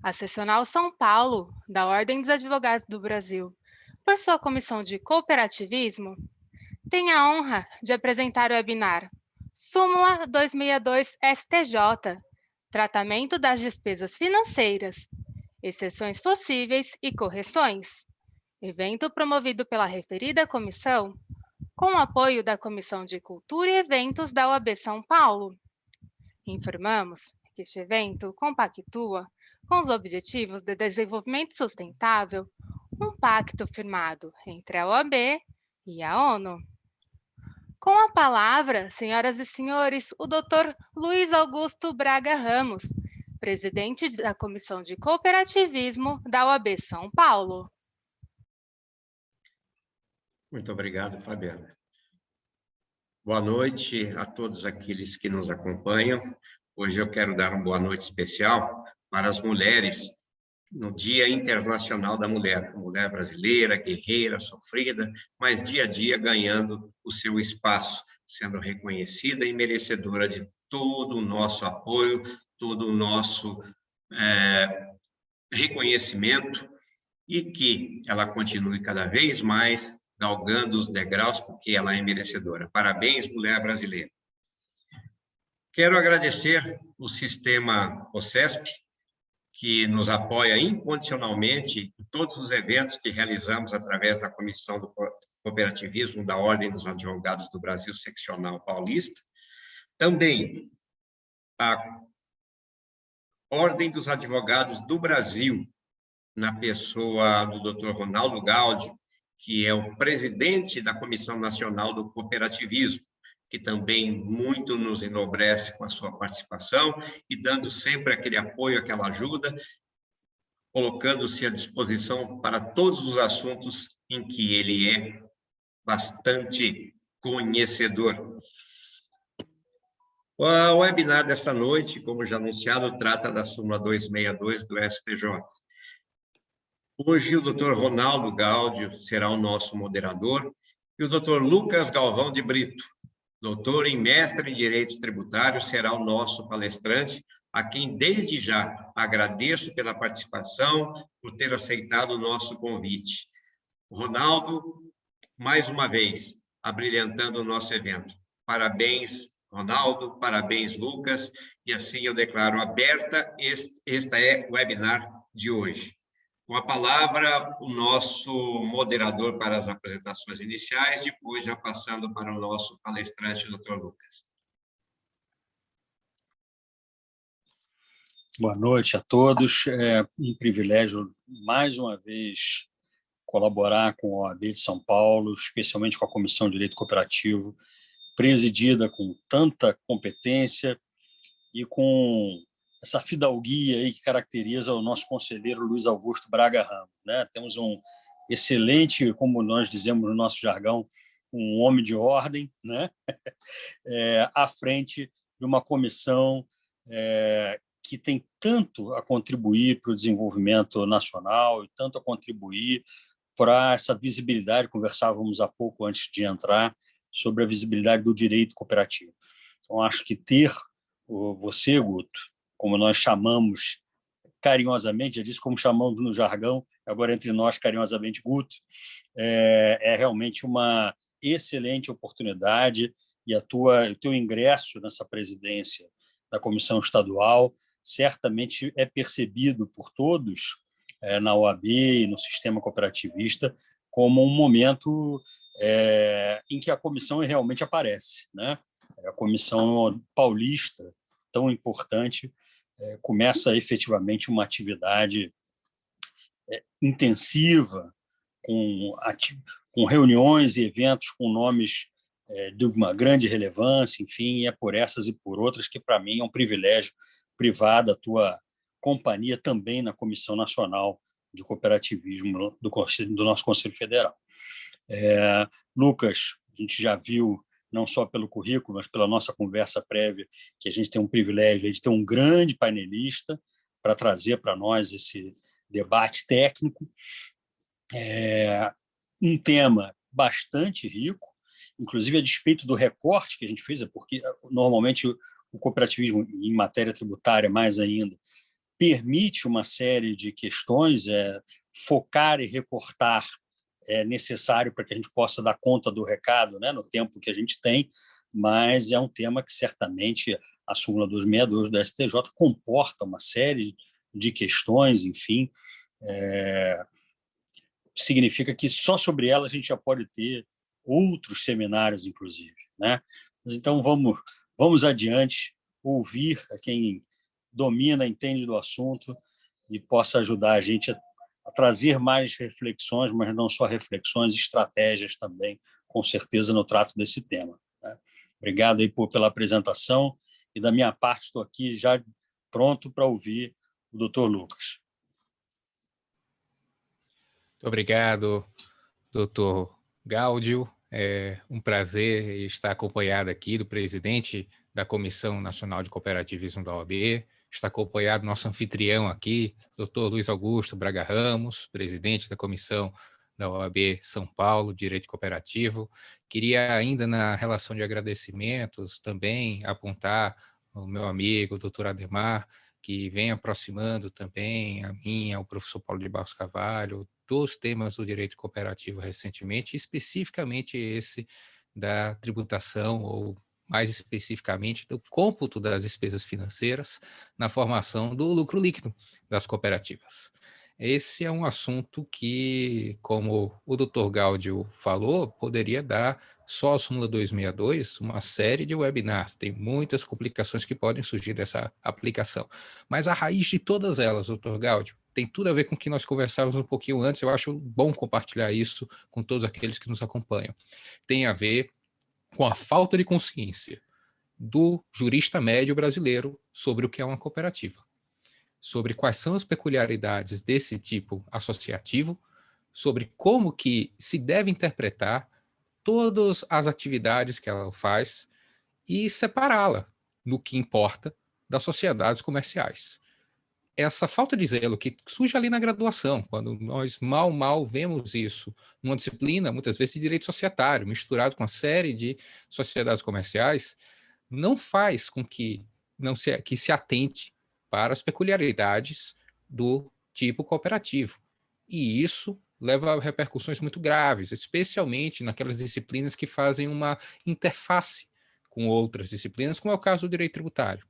A Seccional São Paulo, da Ordem dos Advogados do Brasil, por sua comissão de cooperativismo, tem a honra de apresentar o webinar Súmula 262 STJ, Tratamento das Despesas Financeiras, Exceções Possíveis e Correções, evento promovido pela referida comissão, com o apoio da Comissão de Cultura e Eventos da OAB São Paulo. Informamos que este evento compactua com os Objetivos de Desenvolvimento Sustentável, um pacto firmado entre a OAB e a ONU. Com a palavra, senhoras e senhores, o Dr. Luiz Augusto Braga Ramos, presidente da Comissão de Cooperativismo da OAB São Paulo. Muito obrigado, Fabiana. Boa noite a todos aqueles que nos acompanham. Hoje eu quero dar uma boa noite especial para as mulheres no Dia Internacional da Mulher. A mulher brasileira, guerreira, sofrida, mas dia a dia ganhando o seu espaço, sendo reconhecida e merecedora de todo o nosso apoio, todo o nosso reconhecimento, e que ela continue cada vez mais galgando os degraus, porque ela é merecedora. Parabéns, mulher brasileira. Quero agradecer o sistema OCESP, que nos apoia incondicionalmente em todos os eventos que realizamos através da Comissão do Cooperativismo da Ordem dos Advogados do Brasil, Seccional Paulista. Também a Ordem dos Advogados do Brasil, na pessoa do Dr. Ronaldo Gaudio, que é o presidente da Comissão Nacional do Cooperativismo, que também muito nos enobrece com a sua participação e dando sempre aquele apoio, aquela ajuda, colocando-se à disposição para todos os assuntos em que ele é bastante conhecedor. O webinar desta noite, como já anunciado, trata da súmula 262 do STJ. Hoje o Dr. Ronaldo Gaudio será o nosso moderador e o Dr. Lucas Galvão de Brito, doutor e mestre em Direito Tributário, será o nosso palestrante, a quem desde já agradeço pela participação, por ter aceitado o nosso convite. O Ronaldo, mais uma vez, abrilhantando o nosso evento. Parabéns, Ronaldo, parabéns, Lucas, e assim eu declaro aberta esta é o webinar de hoje. Com a palavra, o nosso moderador para as apresentações iniciais, depois já passando para o nosso palestrante, Dr. Lucas. Boa noite a todos. É um privilégio, mais uma vez, colaborar com a OAB de São Paulo, especialmente com a Comissão de Direito Cooperativo, presidida com tanta competência e com essa fidalguia aí que caracteriza o nosso conselheiro Luiz Augusto Braga Ramos, né? Temos um excelente, como nós dizemos no nosso jargão, um homem de ordem, né? À frente de uma comissão que tem tanto a contribuir para o desenvolvimento nacional e tanto a contribuir para essa visibilidade. Conversávamos há pouco, antes de entrar, sobre a visibilidade do direito cooperativo. Então, acho que ter você, Guto, como nós chamamos carinhosamente, já disse como chamamos no jargão, agora entre nós carinhosamente Guto, é realmente uma excelente oportunidade, e o teu ingresso nessa presidência da Comissão Estadual certamente é percebido por todos na OAB e no sistema cooperativista como um momento em que a comissão realmente aparece, né? A Comissão Paulista, tão importante, começa efetivamente uma atividade intensiva, com reuniões e eventos com nomes de uma grande relevância, enfim, e é por essas e por outras que, para mim, é um privilégio privar da tua companhia também na Comissão Nacional de Cooperativismo do nosso Conselho Federal. Lucas, a gente já viu, não só pelo currículo, mas pela nossa conversa prévia, que a gente tem um privilégio de ter um grande painelista para trazer para nós esse debate técnico. Um tema bastante rico, inclusive a despeito do recorte que a gente fez, porque normalmente o cooperativismo, em matéria tributária mais ainda, permite uma série de questões, focar e recortar é necessário para que a gente possa dar conta do recado, né, no tempo que a gente tem, mas é um tema que certamente a súmula 262 do STJ comporta uma série de questões, enfim, significa que só sobre ela a gente já pode ter outros seminários, inclusive, né? Mas então vamos adiante, ouvir a quem domina, entende do assunto e possa ajudar a gente a trazer mais reflexões, mas não só reflexões, estratégias também, com certeza, no trato desse tema, né? Obrigado aí pela apresentação e, da minha parte, estou aqui já pronto para ouvir o doutor Lucas. Muito obrigado, doutor Gáudio. É um prazer estar acompanhado aqui do presidente da Comissão Nacional de Cooperativismo da OAB, está acompanhado do nosso anfitrião aqui, doutor Luiz Augusto Braga Ramos, presidente da Comissão da OAB São Paulo, Direito Cooperativo. Queria ainda, na relação de agradecimentos, também apontar o meu amigo, doutor Ademar, que vem aproximando também a mim, ao professor Paulo de Barros Carvalho, dos temas do direito cooperativo recentemente, especificamente esse da tributação, ou mais especificamente do cômputo das despesas financeiras na formação do lucro líquido das cooperativas. Esse é um assunto que, como o Dr. Gáudio falou, poderia dar só a súmula 262 uma série de webinars. Tem muitas complicações que podem surgir dessa aplicação. Mas a raiz de todas elas, Dr. Gáudio, tem tudo a ver com o que nós conversávamos um pouquinho antes. Eu acho bom compartilhar isso com todos aqueles que nos acompanham. Tem a ver com a falta de consciência do jurista médio brasileiro sobre o que é uma cooperativa, sobre quais são as peculiaridades desse tipo associativo, sobre como que se deve interpretar todas as atividades que ela faz e separá-la no que importa das sociedades comerciais. Essa falta de zelo que surge ali na graduação, quando nós mal vemos isso numa disciplina, muitas vezes de direito societário, misturado com uma série de sociedades comerciais, não faz com que se atente para as peculiaridades do tipo cooperativo. E isso leva a repercussões muito graves, especialmente naquelas disciplinas que fazem uma interface com outras disciplinas, como é o caso do direito tributário.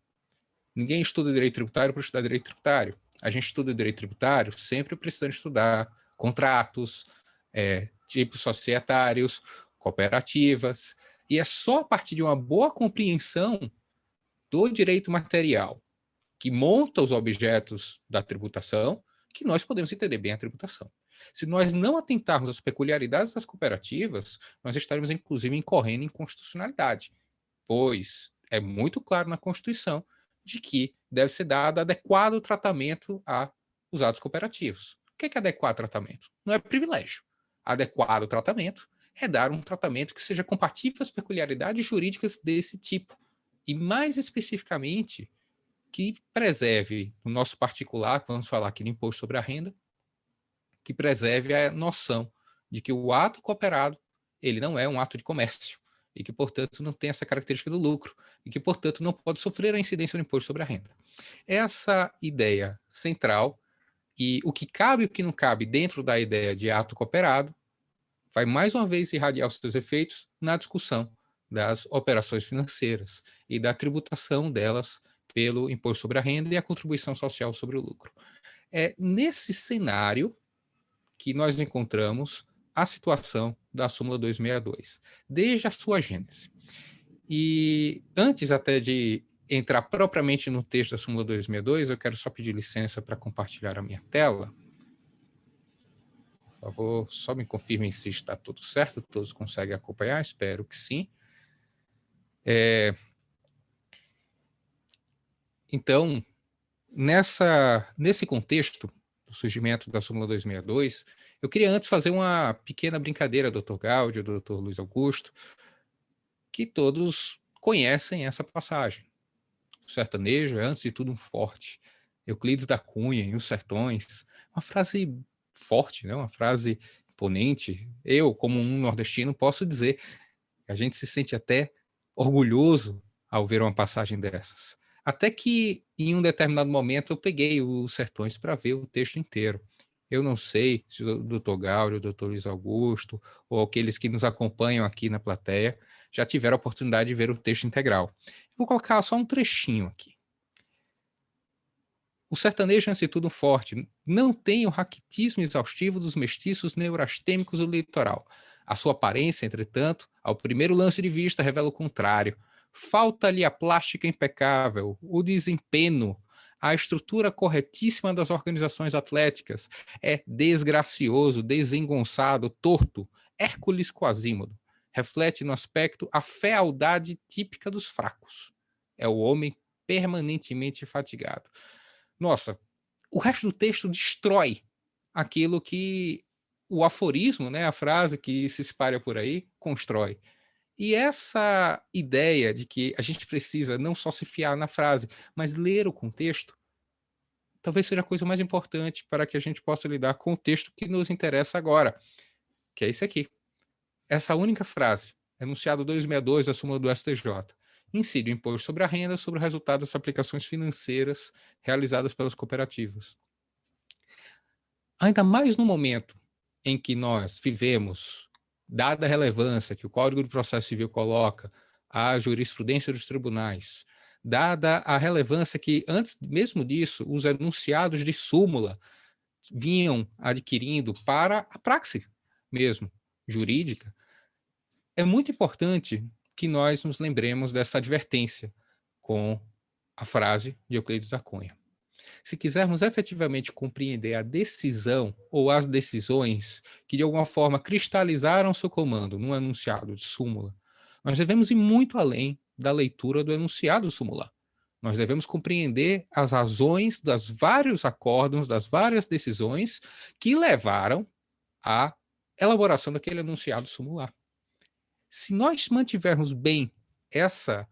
Ninguém estuda direito tributário para estudar direito tributário. A gente estuda direito tributário sempre precisando estudar contratos, tipos societários, cooperativas, e é só a partir de uma boa compreensão do direito material que monta os objetos da tributação que nós podemos entender bem a tributação. Se nós não atentarmos às peculiaridades das cooperativas, nós estaremos, inclusive, incorrendo em inconstitucionalidade, pois é muito claro na Constituição de que deve ser dado adequado tratamento aos atos cooperativos. O que é adequado tratamento? Não é privilégio. Adequado tratamento é dar um tratamento que seja compatível às peculiaridades jurídicas desse tipo. E, mais especificamente, que preserve, no nosso particular, vamos falar aqui no imposto sobre a renda, que preserve a noção de que o ato cooperado, ele não é um ato de comércio, e que, portanto, não tem essa característica do lucro, e que, portanto, não pode sofrer a incidência do imposto sobre a renda. Essa ideia central, e o que cabe e o que não cabe dentro da ideia de ato cooperado, vai mais uma vez irradiar os seus efeitos na discussão das operações financeiras e da tributação delas pelo imposto sobre a renda e a contribuição social sobre o lucro. É nesse cenário que nós encontramos a situação da súmula 262, desde a sua gênese. E antes até de entrar propriamente no texto da súmula 262, eu quero só pedir licença para compartilhar a minha tela. Por favor, só me confirmem se está tudo certo, todos conseguem acompanhar, espero que sim. Então, nesse contexto do surgimento da súmula 262, eu queria antes fazer uma pequena brincadeira, Dr. Gáudio, Dr. Luiz Augusto, que todos conhecem essa passagem. O sertanejo é, antes de tudo, um forte. Euclides da Cunha, em Os Sertões, uma frase forte, né? Uma frase imponente. Eu, como um nordestino, posso dizer que a gente se sente até orgulhoso ao ver uma passagem dessas. Até que, em um determinado momento, eu peguei os Sertões para ver o texto inteiro. Eu não sei se o doutor Gáudio, o doutor Luiz Augusto, ou aqueles que nos acompanham aqui na plateia, já tiveram a oportunidade de ver o texto integral. Vou colocar só um trechinho aqui. O sertanejo, antes de tudo, forte, não tem o raquitismo exaustivo dos mestiços neurastêmicos do litoral. A sua aparência, entretanto, ao primeiro lance de vista, revela o contrário. Falta-lhe a plástica impecável, o desempenho, a estrutura corretíssima das organizações atléticas. É desgracioso, desengonçado, torto, Hércules Quasímodo. Reflete no aspecto a fealdade típica dos fracos. É o homem permanentemente fatigado. Nossa, o resto do texto destrói aquilo que o aforismo, né, a frase que se espalha por aí, constrói. E essa ideia de que a gente precisa não só se fiar na frase, mas ler o contexto, talvez seja a coisa mais importante para que a gente possa lidar com o texto que nos interessa agora, que é esse aqui. Essa única frase, enunciado 262 da súmula do STJ, incide o imposto sobre a renda sobre o resultado das aplicações financeiras realizadas pelas cooperativas. Ainda mais no momento em que nós vivemos, dada a relevância que o Código de Processo Civil coloca à jurisprudência dos tribunais, dada a relevância que, antes mesmo disso, os enunciados de súmula vinham adquirindo para a praxe mesmo jurídica, é muito importante que nós nos lembremos dessa advertência com a frase de Euclides da Cunha. Se quisermos efetivamente compreender a decisão ou as decisões que de alguma forma cristalizaram seu comando num enunciado de súmula, nós devemos ir muito além da leitura do enunciado sumular. Nós devemos compreender as razões dos vários acórdãos, das várias decisões que levaram à elaboração daquele enunciado sumular. Se nós mantivermos bem essa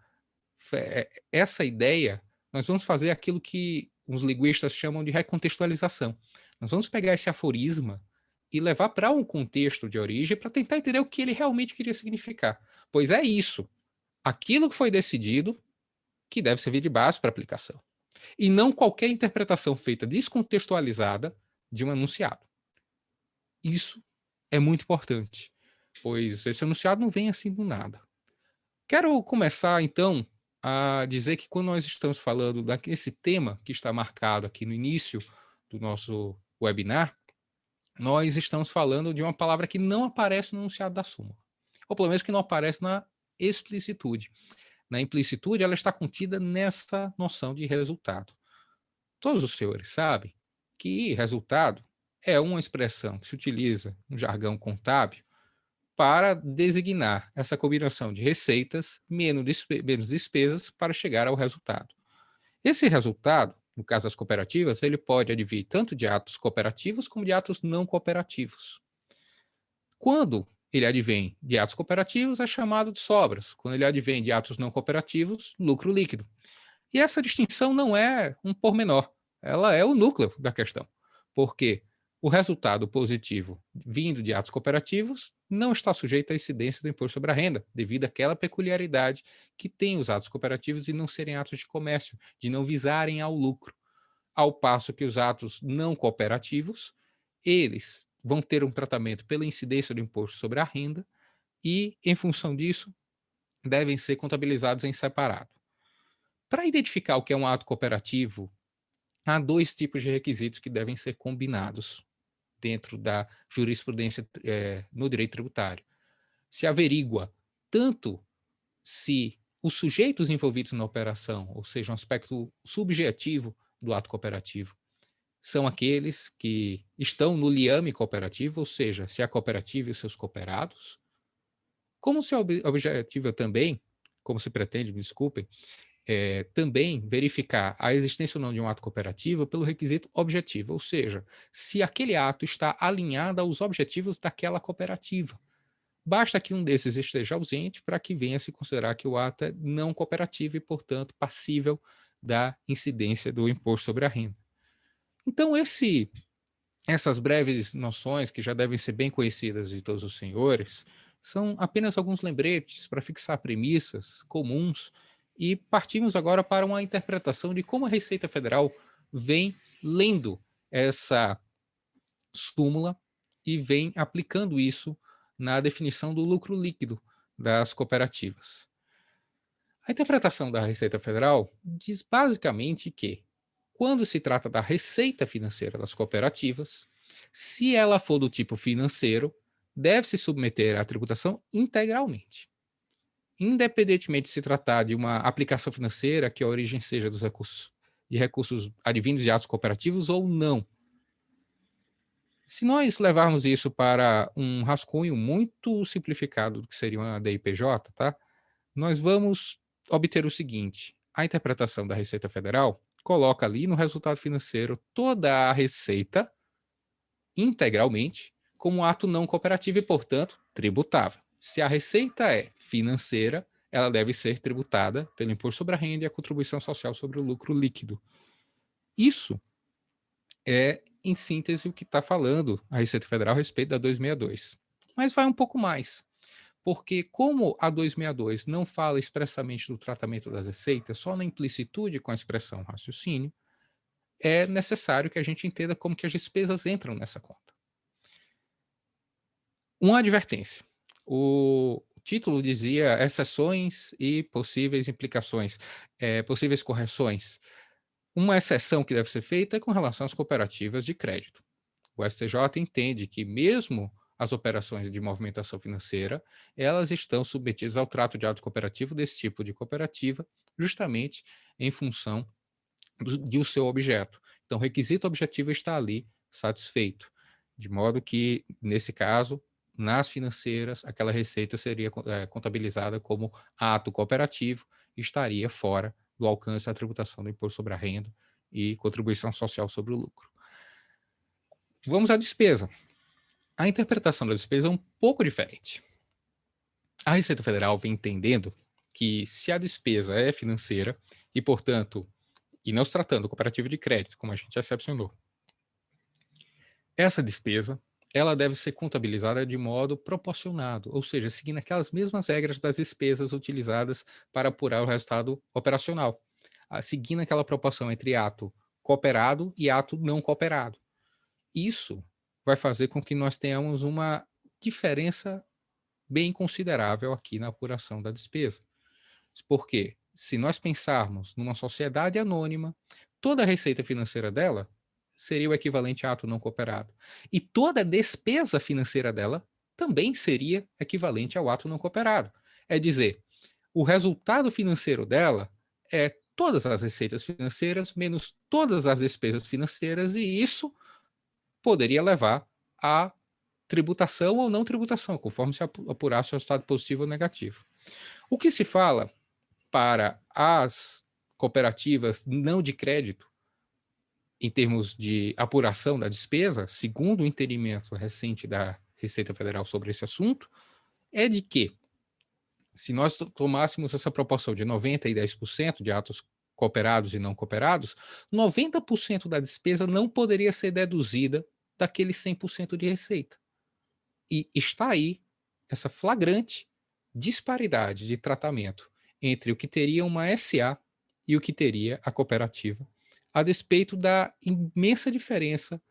ideia, nós vamos fazer aquilo que os linguistas chamam de recontextualização. Nós vamos pegar esse aforisma e levar para um contexto de origem para tentar entender o que ele realmente queria significar. Pois é isso. Aquilo que foi decidido que deve servir de base para aplicação. E não qualquer interpretação feita descontextualizada de um enunciado. Isso é muito importante, pois esse enunciado não vem assim do nada. Quero começar, então, a dizer que quando nós estamos falando desse tema que está marcado aqui no início do nosso webinar, nós estamos falando de uma palavra que não aparece no enunciado da súmula, ou pelo menos que não aparece na explicitude. Na implicitude, ela está contida nessa noção de resultado. Todos os senhores sabem que resultado é uma expressão que se utiliza no jargão contábil para designar essa combinação de receitas menos despesas para chegar ao resultado. Esse resultado, no caso das cooperativas, ele pode advir tanto de atos cooperativos como de atos não cooperativos. Quando ele advém de atos cooperativos, é chamado de sobras. Quando ele advém de atos não cooperativos, lucro líquido. E essa distinção não é um pormenor, ela é o núcleo da questão. Porque o resultado positivo vindo de atos cooperativos não está sujeito à incidência do imposto sobre a renda, devido àquela peculiaridade que tem os atos cooperativos de não serem atos de comércio, de não visarem ao lucro. Ao passo que os atos não cooperativos, eles vão ter um tratamento pela incidência do imposto sobre a renda e, em função disso, devem ser contabilizados em separado. Para identificar o que é um ato cooperativo, há dois tipos de requisitos que devem ser combinados dentro da jurisprudência no direito tributário. Se averigua tanto se os sujeitos envolvidos na operação, ou seja, um aspecto subjetivo do ato cooperativo, são aqueles que estão no liame cooperativo, ou seja, se a cooperativa e os seus cooperados, como se objetivo também, como se pretende, me desculpem, também verificar a existência ou não de um ato cooperativo pelo requisito objetivo, ou seja, se aquele ato está alinhado aos objetivos daquela cooperativa. Basta que um desses esteja ausente para que venha a se considerar que o ato é não cooperativo e, portanto, passível da incidência do imposto sobre a renda. Então, essas breves noções, que já devem ser bem conhecidas de todos os senhores, são apenas alguns lembretes para fixar premissas comuns e partimos agora para uma interpretação de como a Receita Federal vem lendo essa súmula e vem aplicando isso na definição do lucro líquido das cooperativas. A interpretação da Receita Federal diz basicamente que, quando se trata da receita financeira das cooperativas, se ela for do tipo financeiro, deve se submeter à tributação integralmente, independentemente de se tratar de uma aplicação financeira que a origem seja dos recursos advindos de atos cooperativos ou não. Se nós levarmos isso para um rascunho muito simplificado do que seria uma DIPJ, tá? Nós vamos obter o seguinte: a interpretação da Receita Federal coloca ali no resultado financeiro toda a receita integralmente como ato não cooperativo e, portanto, tributável. Se a receita é financeira, ela deve ser tributada pelo imposto sobre a renda e a contribuição social sobre o lucro líquido. Isso é, em síntese, o que está falando a Receita Federal a respeito da 262. Mas vai um pouco mais, porque como a 262 não fala expressamente do tratamento das receitas, só na implicitude com a expressão raciocínio, é necessário que a gente entenda como que as despesas entram nessa conta. Uma advertência. O título dizia exceções e possíveis implicações, possíveis correções. Uma exceção que deve ser feita é com relação às cooperativas de crédito. O STJ entende que mesmo as operações de movimentação financeira, elas estão submetidas ao trato de ato cooperativo desse tipo de cooperativa, justamente em função do seu objeto. Então, o requisito objetivo está ali satisfeito, de modo que, nesse caso, nas financeiras, aquela receita seria contabilizada como ato cooperativo e estaria fora do alcance da tributação do imposto sobre a renda e contribuição social sobre o lucro. Vamos à despesa. A interpretação da despesa é um pouco diferente. A Receita Federal vem entendendo que, se a despesa é financeira e, portanto, e não se tratando do cooperativo de crédito, como a gente excepcionou, essa despesa ela deve ser contabilizada de modo proporcionado, ou seja, seguindo aquelas mesmas regras das despesas utilizadas para apurar o resultado operacional, seguindo aquela proporção entre ato cooperado e ato não cooperado. Isso vai fazer com que nós tenhamos uma diferença bem considerável aqui na apuração da despesa. Porque, se nós pensarmos numa sociedade anônima, toda a receita financeira dela seria o equivalente a ato não cooperado. E toda a despesa financeira dela também seria equivalente ao ato não cooperado. É dizer, o resultado financeiro dela é todas as receitas financeiras menos todas as despesas financeiras, e isso poderia levar a tributação ou não tributação, conforme se apurasse o resultado positivo ou negativo. O que se fala para as cooperativas não de crédito, em termos de apuração da despesa, segundo o entendimento recente da Receita Federal sobre esse assunto, é de que, se nós tomássemos essa proporção de 90% e 10% de atos cooperados e não cooperados, 90% da despesa não poderia ser deduzida daquele 100% de receita. E está aí essa flagrante disparidade de tratamento entre o que teria uma SA e o que teria a cooperativa, a despeito da imensa diferença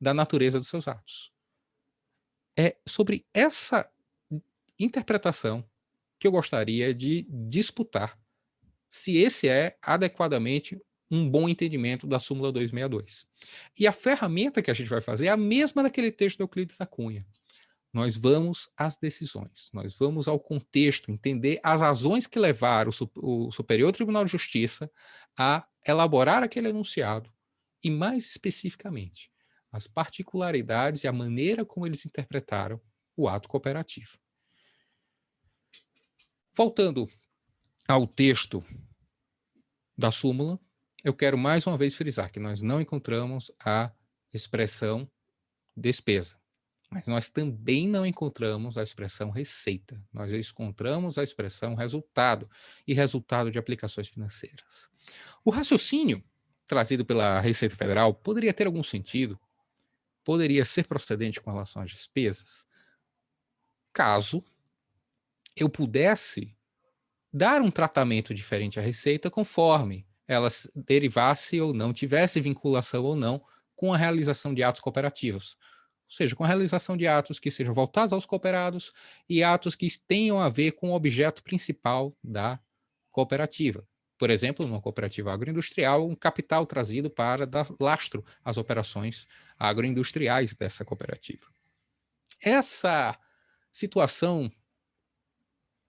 da natureza dos seus atos. É sobre essa interpretação que eu gostaria de disputar se esse é adequadamente um bom entendimento da súmula 262. E a ferramenta que a gente vai fazer é a mesma daquele texto do Euclides da Cunha. Nós vamos às decisões, nós vamos ao contexto, entender as razões que levaram o Superior Tribunal de Justiça a elaborar aquele enunciado e, mais especificamente, as particularidades e a maneira como eles interpretaram o ato cooperativo. Voltando ao texto da súmula, eu quero mais uma vez frisar que nós não encontramos a expressão despesa. Mas nós também não encontramos a expressão receita. Nós encontramos a expressão resultado e resultado de aplicações financeiras. O raciocínio trazido pela Receita Federal poderia ter algum sentido, poderia ser procedente com relação às despesas, caso eu pudesse dar um tratamento diferente à receita conforme ela derivasse ou não, tivesse vinculação ou não com a realização de atos cooperativos. Ou seja, com a realização de atos que sejam voltados aos cooperados e atos que tenham a ver com o objeto principal da cooperativa. Por exemplo, numa cooperativa agroindustrial, um capital trazido para dar lastro às operações agroindustriais dessa cooperativa. Essa situação,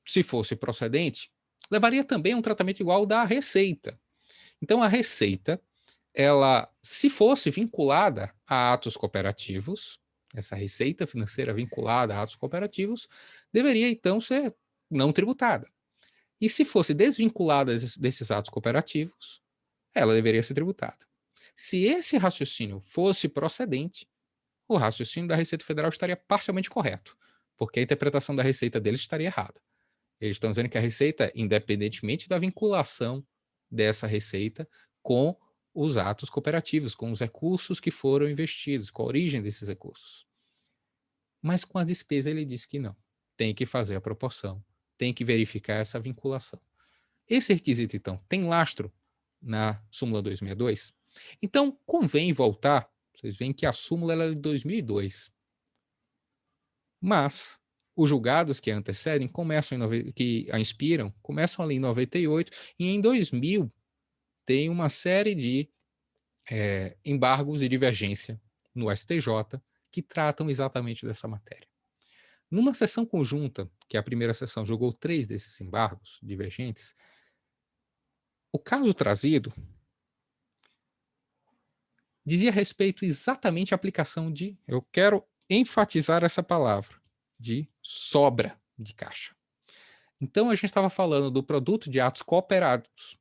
se fosse procedente, levaria também a um tratamento igual ao da receita. Então, a receita, ela, se fosse vinculada a atos cooperativos, essa receita financeira vinculada a atos cooperativos, deveria, então, ser não tributada. E se fosse desvinculada desses atos cooperativos, ela deveria ser tributada. Se esse raciocínio fosse procedente, o raciocínio da Receita Federal estaria parcialmente correto, porque a interpretação da receita deles estaria errada. Eles estão dizendo que a receita, independentemente da vinculação dessa receita com os atos cooperativos, com os recursos que foram investidos, com a origem desses recursos. Mas com a despesa ele diz que não. Tem que fazer a proporção, tem que verificar essa vinculação. Esse requisito, então, tem lastro na súmula 262? Então, convém voltar, vocês veem que a súmula é de 2002. Mas os julgados que a antecedem que a inspiram, começam ali em 98, e em 2000 tem uma série de embargos de divergência no STJ que tratam exatamente dessa matéria. Numa sessão conjunta, que a primeira sessão julgou 3 desses embargos divergentes, o caso trazido dizia respeito exatamente à aplicação de, eu quero enfatizar essa palavra, de sobra de caixa. Então, a gente estava falando do produto de atos cooperados,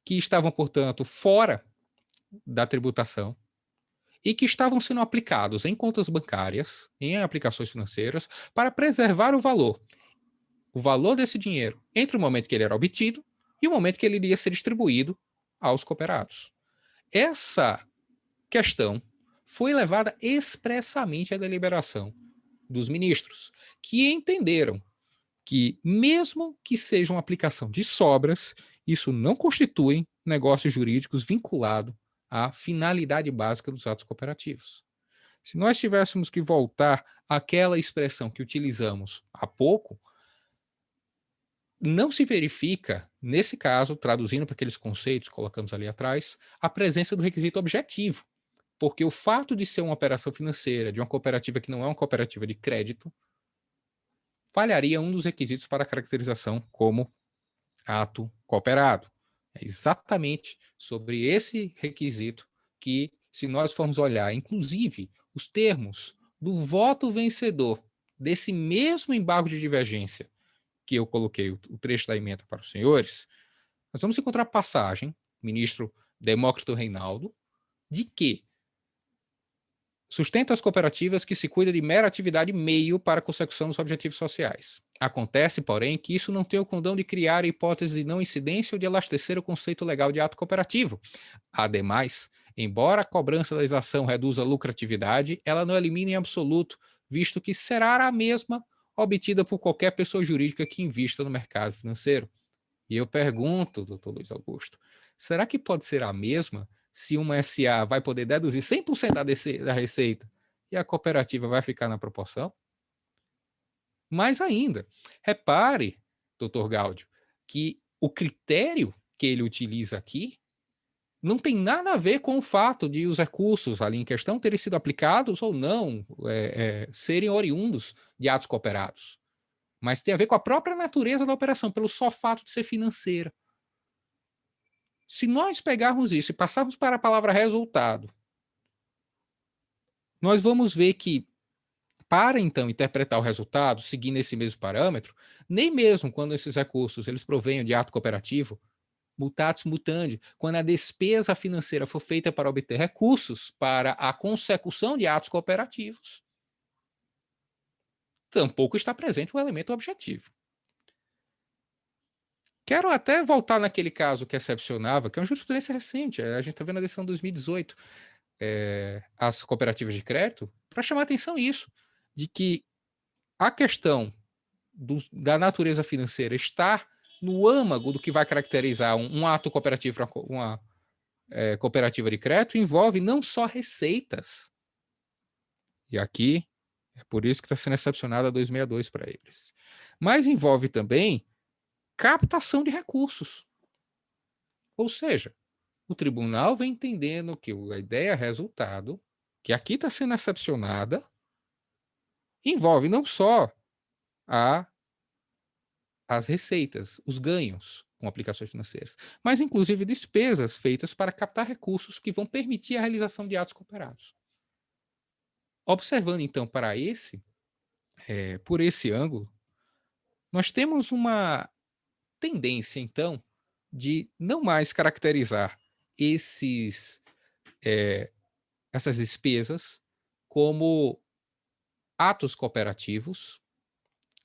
que estavam, portanto, fora da tributação e que estavam sendo aplicados em contas bancárias, em aplicações financeiras, para preservar o valor desse dinheiro entre o momento que ele era obtido e o momento que ele iria ser distribuído aos cooperados. Essa questão foi levada expressamente à deliberação dos ministros, que entenderam que, mesmo que seja uma aplicação de sobras, isso não constitui negócios jurídicos vinculado à finalidade básica dos atos cooperativos. Se nós tivéssemos que voltar àquela expressão que utilizamos há pouco, não se verifica, nesse caso, traduzindo para aqueles conceitos que colocamos ali atrás, a presença do requisito objetivo, porque o fato de ser uma operação financeira de uma cooperativa que não é uma cooperativa de crédito falharia um dos requisitos para a caracterização como ato cooperado. É exatamente sobre esse requisito que, se nós formos olhar, inclusive, os termos do voto vencedor desse mesmo embargo de divergência que eu coloquei o trecho da emenda para os senhores, nós vamos encontrar passagem, ministro Demócrito Reinaldo, de que sustenta as cooperativas que se cuida de mera atividade meio para a consecução dos objetivos sociais. Acontece, porém, que isso não tem o condão de criar a hipótese de não incidência ou de elastecer o conceito legal de ato cooperativo. Ademais, embora a cobrança da exação reduza a lucratividade, ela não elimina em absoluto, visto que será a mesma obtida por qualquer pessoa jurídica que invista no mercado financeiro. E eu pergunto, doutor Luiz Augusto, será que pode ser a mesma se uma SA vai poder deduzir 100% da receita e a cooperativa vai ficar na proporção? Mais ainda, repare, doutor Gáudio, que o critério que ele utiliza aqui não tem nada a ver com o fato de os recursos ali em questão terem sido aplicados ou não, serem oriundos de atos cooperados. Mas tem a ver com a própria natureza da operação, pelo só fato de ser financeira. Se nós pegarmos isso e passarmos para a palavra resultado, nós vamos ver que, para então interpretar o resultado, seguindo esse mesmo parâmetro, nem mesmo quando esses recursos eles provenham de ato cooperativo, mutatis mutandi, quando a despesa financeira for feita para obter recursos para a consecução de atos cooperativos, tampouco está presente o elemento objetivo. Quero até voltar naquele caso que excepcionava, que é uma jurisprudência recente, a gente está vendo a decisão de 2018, as cooperativas de crédito, para chamar a atenção isso, de que a questão da natureza financeira estar no âmago do que vai caracterizar um ato cooperativo, uma cooperativa de crédito, envolve não só receitas, e aqui é por isso que está sendo excepcionada a 262 para eles, mas envolve também captação de recursos. Ou seja, o tribunal vem entendendo que a ideia resultado, que aqui está sendo excepcionada, envolve não só as receitas, os ganhos com aplicações financeiras, mas inclusive despesas feitas para captar recursos que vão permitir a realização de atos cooperados. Observando então por esse ângulo, nós temos uma tendência então de não mais caracterizar essas despesas como atos cooperativos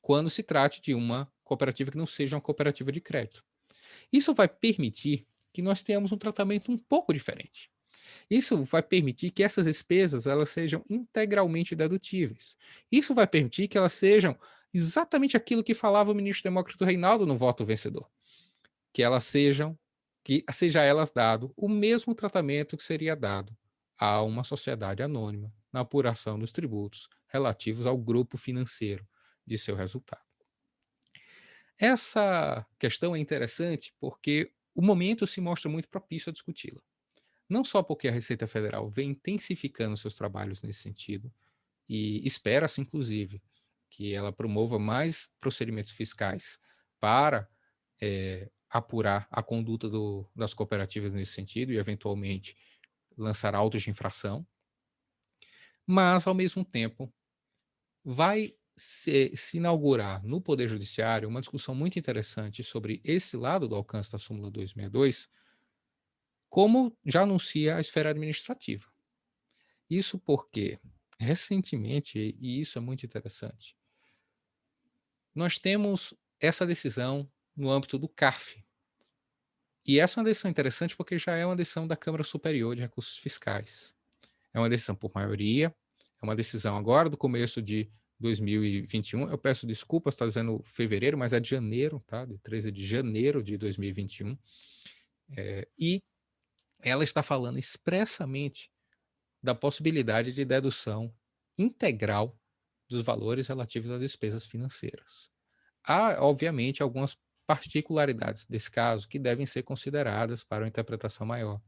quando se trate de uma cooperativa que não seja uma cooperativa de crédito. Isso vai permitir que nós tenhamos um tratamento um pouco diferente. Isso vai permitir que essas despesas elas sejam integralmente dedutíveis. Isso vai permitir que elas sejam exatamente aquilo que falava o ministro Demócrito Reinaldo no voto vencedor, que seja elas dado o mesmo tratamento que seria dado a uma sociedade anônima na apuração dos tributos relativos ao grupo financeiro de seu resultado. Essa questão é interessante porque o momento se mostra muito propício a discuti-la. Não só porque a Receita Federal vem intensificando seus trabalhos nesse sentido, e espera-se, inclusive, que ela promova mais procedimentos fiscais para apurar a conduta das cooperativas nesse sentido e, eventualmente, lançar autos de infração, mas, ao mesmo tempo, vai se inaugurar no Poder Judiciário uma discussão muito interessante sobre esse lado do alcance da súmula 262, como já anuncia a esfera administrativa. Isso porque, recentemente, e isso é muito interessante, nós temos essa decisão no âmbito do CARF. E essa é uma decisão interessante porque já é uma decisão da Câmara Superior de Recursos Fiscais. É uma decisão por maioria, é uma decisão agora do começo de 2021. Eu peço desculpas, está dizendo fevereiro, mas é de janeiro, tá? De 13 de janeiro de 2021. E ela está falando expressamente da possibilidade de dedução integral dos valores relativos às despesas financeiras. Há, obviamente, algumas particularidades desse caso que devem ser consideradas para uma interpretação maior.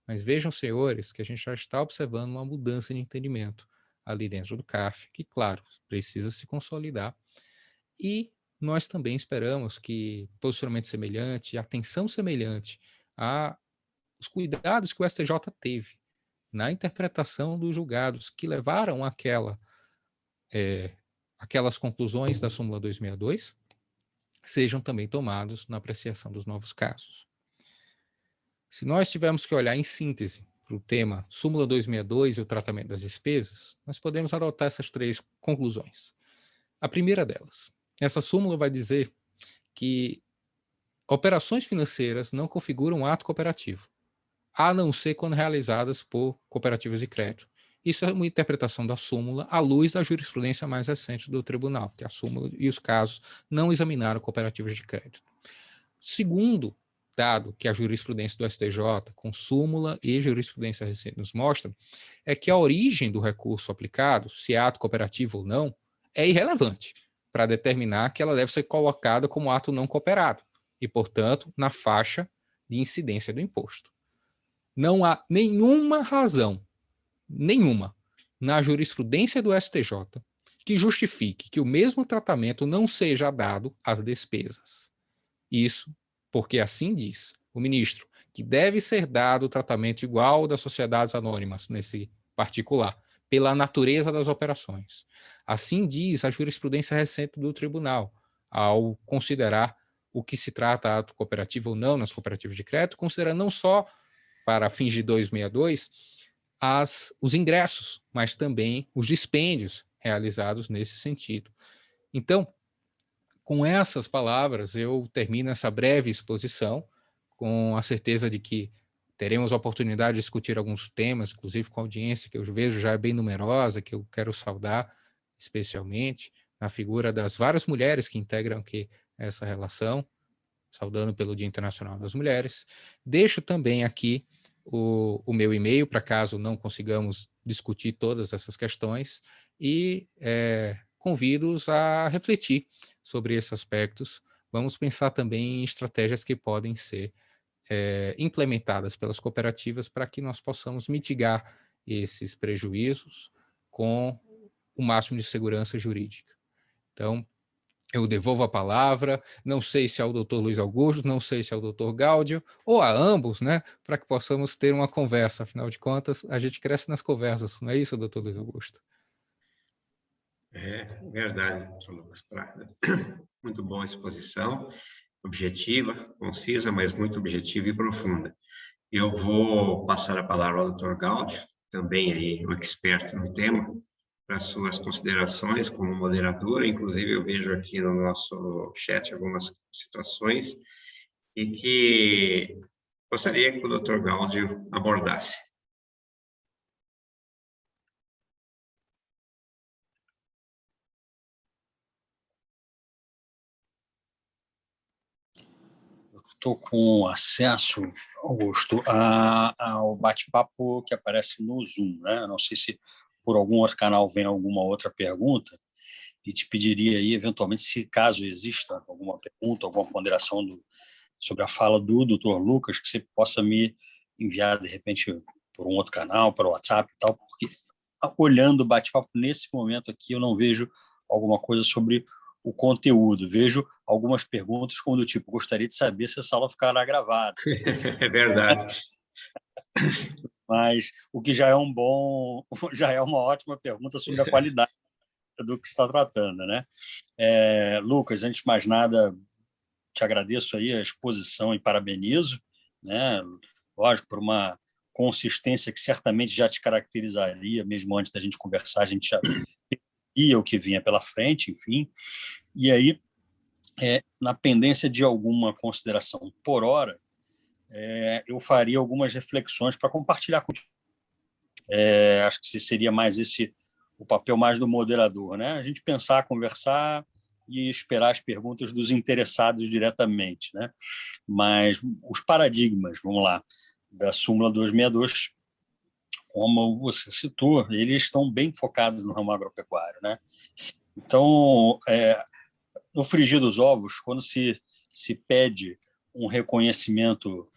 Mas vejam, senhores, que a gente já está observando uma mudança de entendimento ali dentro do CARF, que, claro, precisa se consolidar. E nós também esperamos que posicionamento semelhante, atenção semelhante aos cuidados que o STJ teve na interpretação dos julgados que levaram aquelas conclusões da súmula 262, sejam também tomados na apreciação dos novos casos. Se nós tivermos que olhar em síntese para o tema súmula 262 e o tratamento das despesas, nós podemos adotar essas 3 conclusões. A primeira delas, essa súmula vai dizer que operações financeiras não configuram um ato cooperativo, a não ser quando realizadas por cooperativas de crédito. Isso é uma interpretação da súmula à luz da jurisprudência mais recente do tribunal, que a súmula e os casos não examinaram cooperativas de crédito. Segundo dado que a jurisprudência do STJ, com súmula e jurisprudência recente nos mostra, é que a origem do recurso aplicado, se é ato cooperativo ou não, é irrelevante para determinar que ela deve ser colocada como ato não cooperado e, portanto, na faixa de incidência do imposto. Não há nenhuma razão, na jurisprudência do STJ que justifique que o mesmo tratamento não seja dado às despesas. Isso porque assim diz o ministro, que deve ser dado o tratamento igual das sociedades anônimas, nesse particular, pela natureza das operações. Assim diz a jurisprudência recente do tribunal, ao considerar o que se trata ato cooperativo ou não nas cooperativas de crédito, considerando não só para fins de 262, os ingressos, mas também os dispêndios realizados nesse sentido. Então, com essas palavras, eu termino essa breve exposição, com a certeza de que teremos a oportunidade de discutir alguns temas, inclusive com a audiência, que eu vejo já é bem numerosa, que eu quero saudar especialmente, na figura das várias mulheres que integram aqui essa relação, saudando pelo Dia Internacional das Mulheres. Deixo também aqui o meu e-mail, para caso não consigamos discutir todas essas questões, e convido-os a refletir sobre esses aspectos. Vamos pensar também em estratégias que podem ser implementadas pelas cooperativas para que nós possamos mitigar esses prejuízos com o máximo de segurança jurídica. Então, eu devolvo a palavra, não sei se é ao doutor Luiz Augusto, não sei se é ao doutor Gáudio, ou a ambos, né, para que possamos ter uma conversa. Afinal de contas, a gente cresce nas conversas, não é isso, doutor Luiz Augusto? É verdade, doutor Lucas Prada. Muito boa a exposição, objetiva, concisa, mas muito objetiva e profunda. Eu vou passar a palavra ao doutor Gáudio, também aí um expert no tema, para suas considerações como moderadora. Inclusive, eu vejo aqui no nosso chat algumas situações e que gostaria que o doutor Gáudio abordasse. Estou com acesso, Augusto, ao bate-papo que aparece no Zoom, né? Não sei se por algum outro canal vem alguma outra pergunta, e te pediria aí, eventualmente, se caso exista alguma pergunta, alguma ponderação sobre a fala do Dr. Lucas, que você possa me enviar, de repente, por um outro canal, para o WhatsApp e tal, porque olhando o bate-papo nesse momento aqui, eu não vejo alguma coisa sobre o conteúdo. Vejo algumas perguntas como do tipo, gostaria de saber se essa aula ficará gravada. É verdade. Mas o que já é uma ótima pergunta sobre a qualidade do que se está tratando, né? Lucas, antes de mais nada, te agradeço aí a exposição e parabenizo, né? Lógico, por uma consistência que certamente já te caracterizaria, mesmo antes da gente conversar, a gente já via o que vinha pela frente, enfim. E aí, na pendência de alguma consideração por hora, eu faria algumas reflexões para compartilhar contigo. Acho que seria mais o papel mais do moderador, né? A gente pensar, conversar e esperar as perguntas dos interessados diretamente, né? Mas os paradigmas, vamos lá, da súmula 262, como você citou, eles estão bem focados no ramo agropecuário, né? Então, no frigir dos ovos, quando se pede um reconhecimento,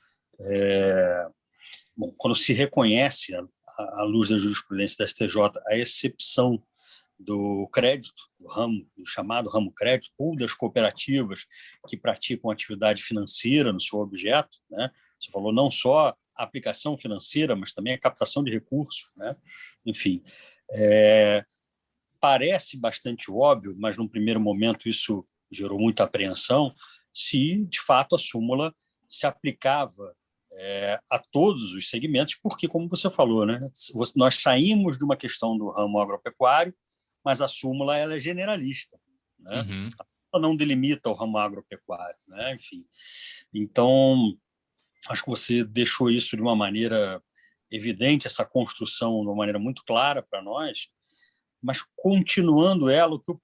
quando se reconhece, à luz da jurisprudência da STJ, a exceção do crédito, do chamado ramo crédito, ou das cooperativas que praticam atividade financeira no seu objeto, né? Você falou não só a aplicação financeira, mas também a captação de recursos, né? Enfim, parece bastante óbvio, mas num primeiro momento isso gerou muita apreensão, se de fato a súmula se aplicava a todos os segmentos, porque, como você falou, né, nós saímos de uma questão do ramo agropecuário, mas a súmula ela é generalista, né? Uhum. Ela não delimita o ramo agropecuário, né? Enfim, então acho que você deixou isso de uma maneira evidente, essa construção de uma maneira muito clara para nós, mas continuando ela, o que eu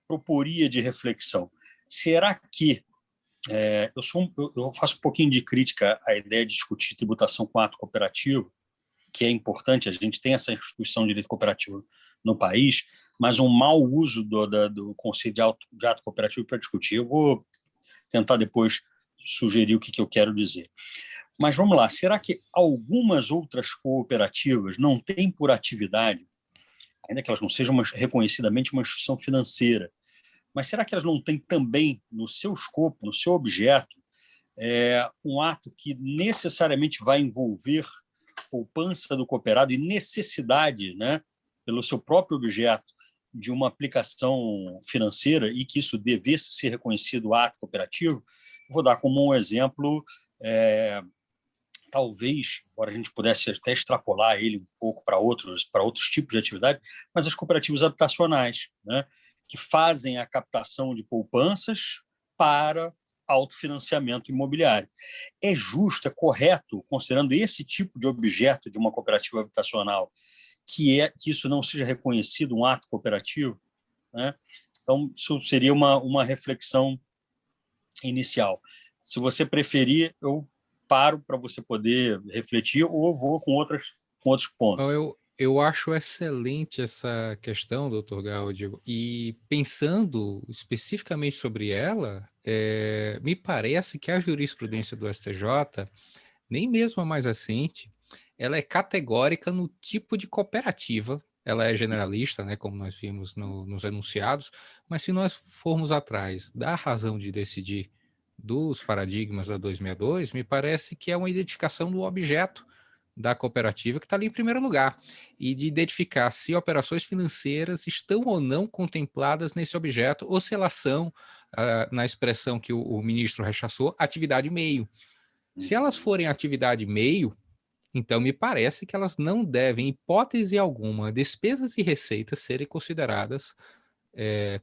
proporia de reflexão. Será que eu faço um pouquinho de crítica à ideia de discutir tributação com ato cooperativo, que é importante, a gente tem essa instituição de direito cooperativo no país, mas um mau uso do conceito de ato cooperativo para discutir. Eu vou tentar depois sugerir o que eu quero dizer. Mas vamos lá, será que algumas outras cooperativas não têm por atividade, ainda que elas não sejam reconhecidamente uma instituição financeira, mas será que elas não têm também no seu escopo, no seu objeto, um ato que necessariamente vai envolver poupança do cooperado e necessidade, né, pelo seu próprio objeto, de uma aplicação financeira e que isso devesse ser reconhecido ato cooperativo? Vou dar como um exemplo, talvez, embora a gente pudesse até extrapolar ele um pouco para outros tipos de atividade, mas as cooperativas habitacionais, né, que fazem a captação de poupanças para autofinanciamento imobiliário. É justo, é correto, considerando esse tipo de objeto de uma cooperativa habitacional, que isso não seja reconhecido um ato cooperativo? né? Então, isso seria uma reflexão inicial. Se você preferir, eu paro para você poder refletir ou vou com outros pontos. Eu acho excelente essa questão, doutor Gáudio, e pensando especificamente sobre ela, me parece que a jurisprudência do STJ, nem mesmo a mais recente, ela é categórica no tipo de cooperativa. Ela é generalista, né, como nós vimos nos enunciados, mas se nós formos atrás da razão de decidir dos paradigmas da 262, me parece que é uma identificação do objeto da cooperativa que está ali em primeiro lugar, e de identificar se operações financeiras estão ou não contempladas nesse objeto, ou se elas são, na expressão que o ministro rechaçou, atividade meio. Se elas forem atividade meio, então me parece que elas não devem, em hipótese alguma, despesas e receitas serem consideradas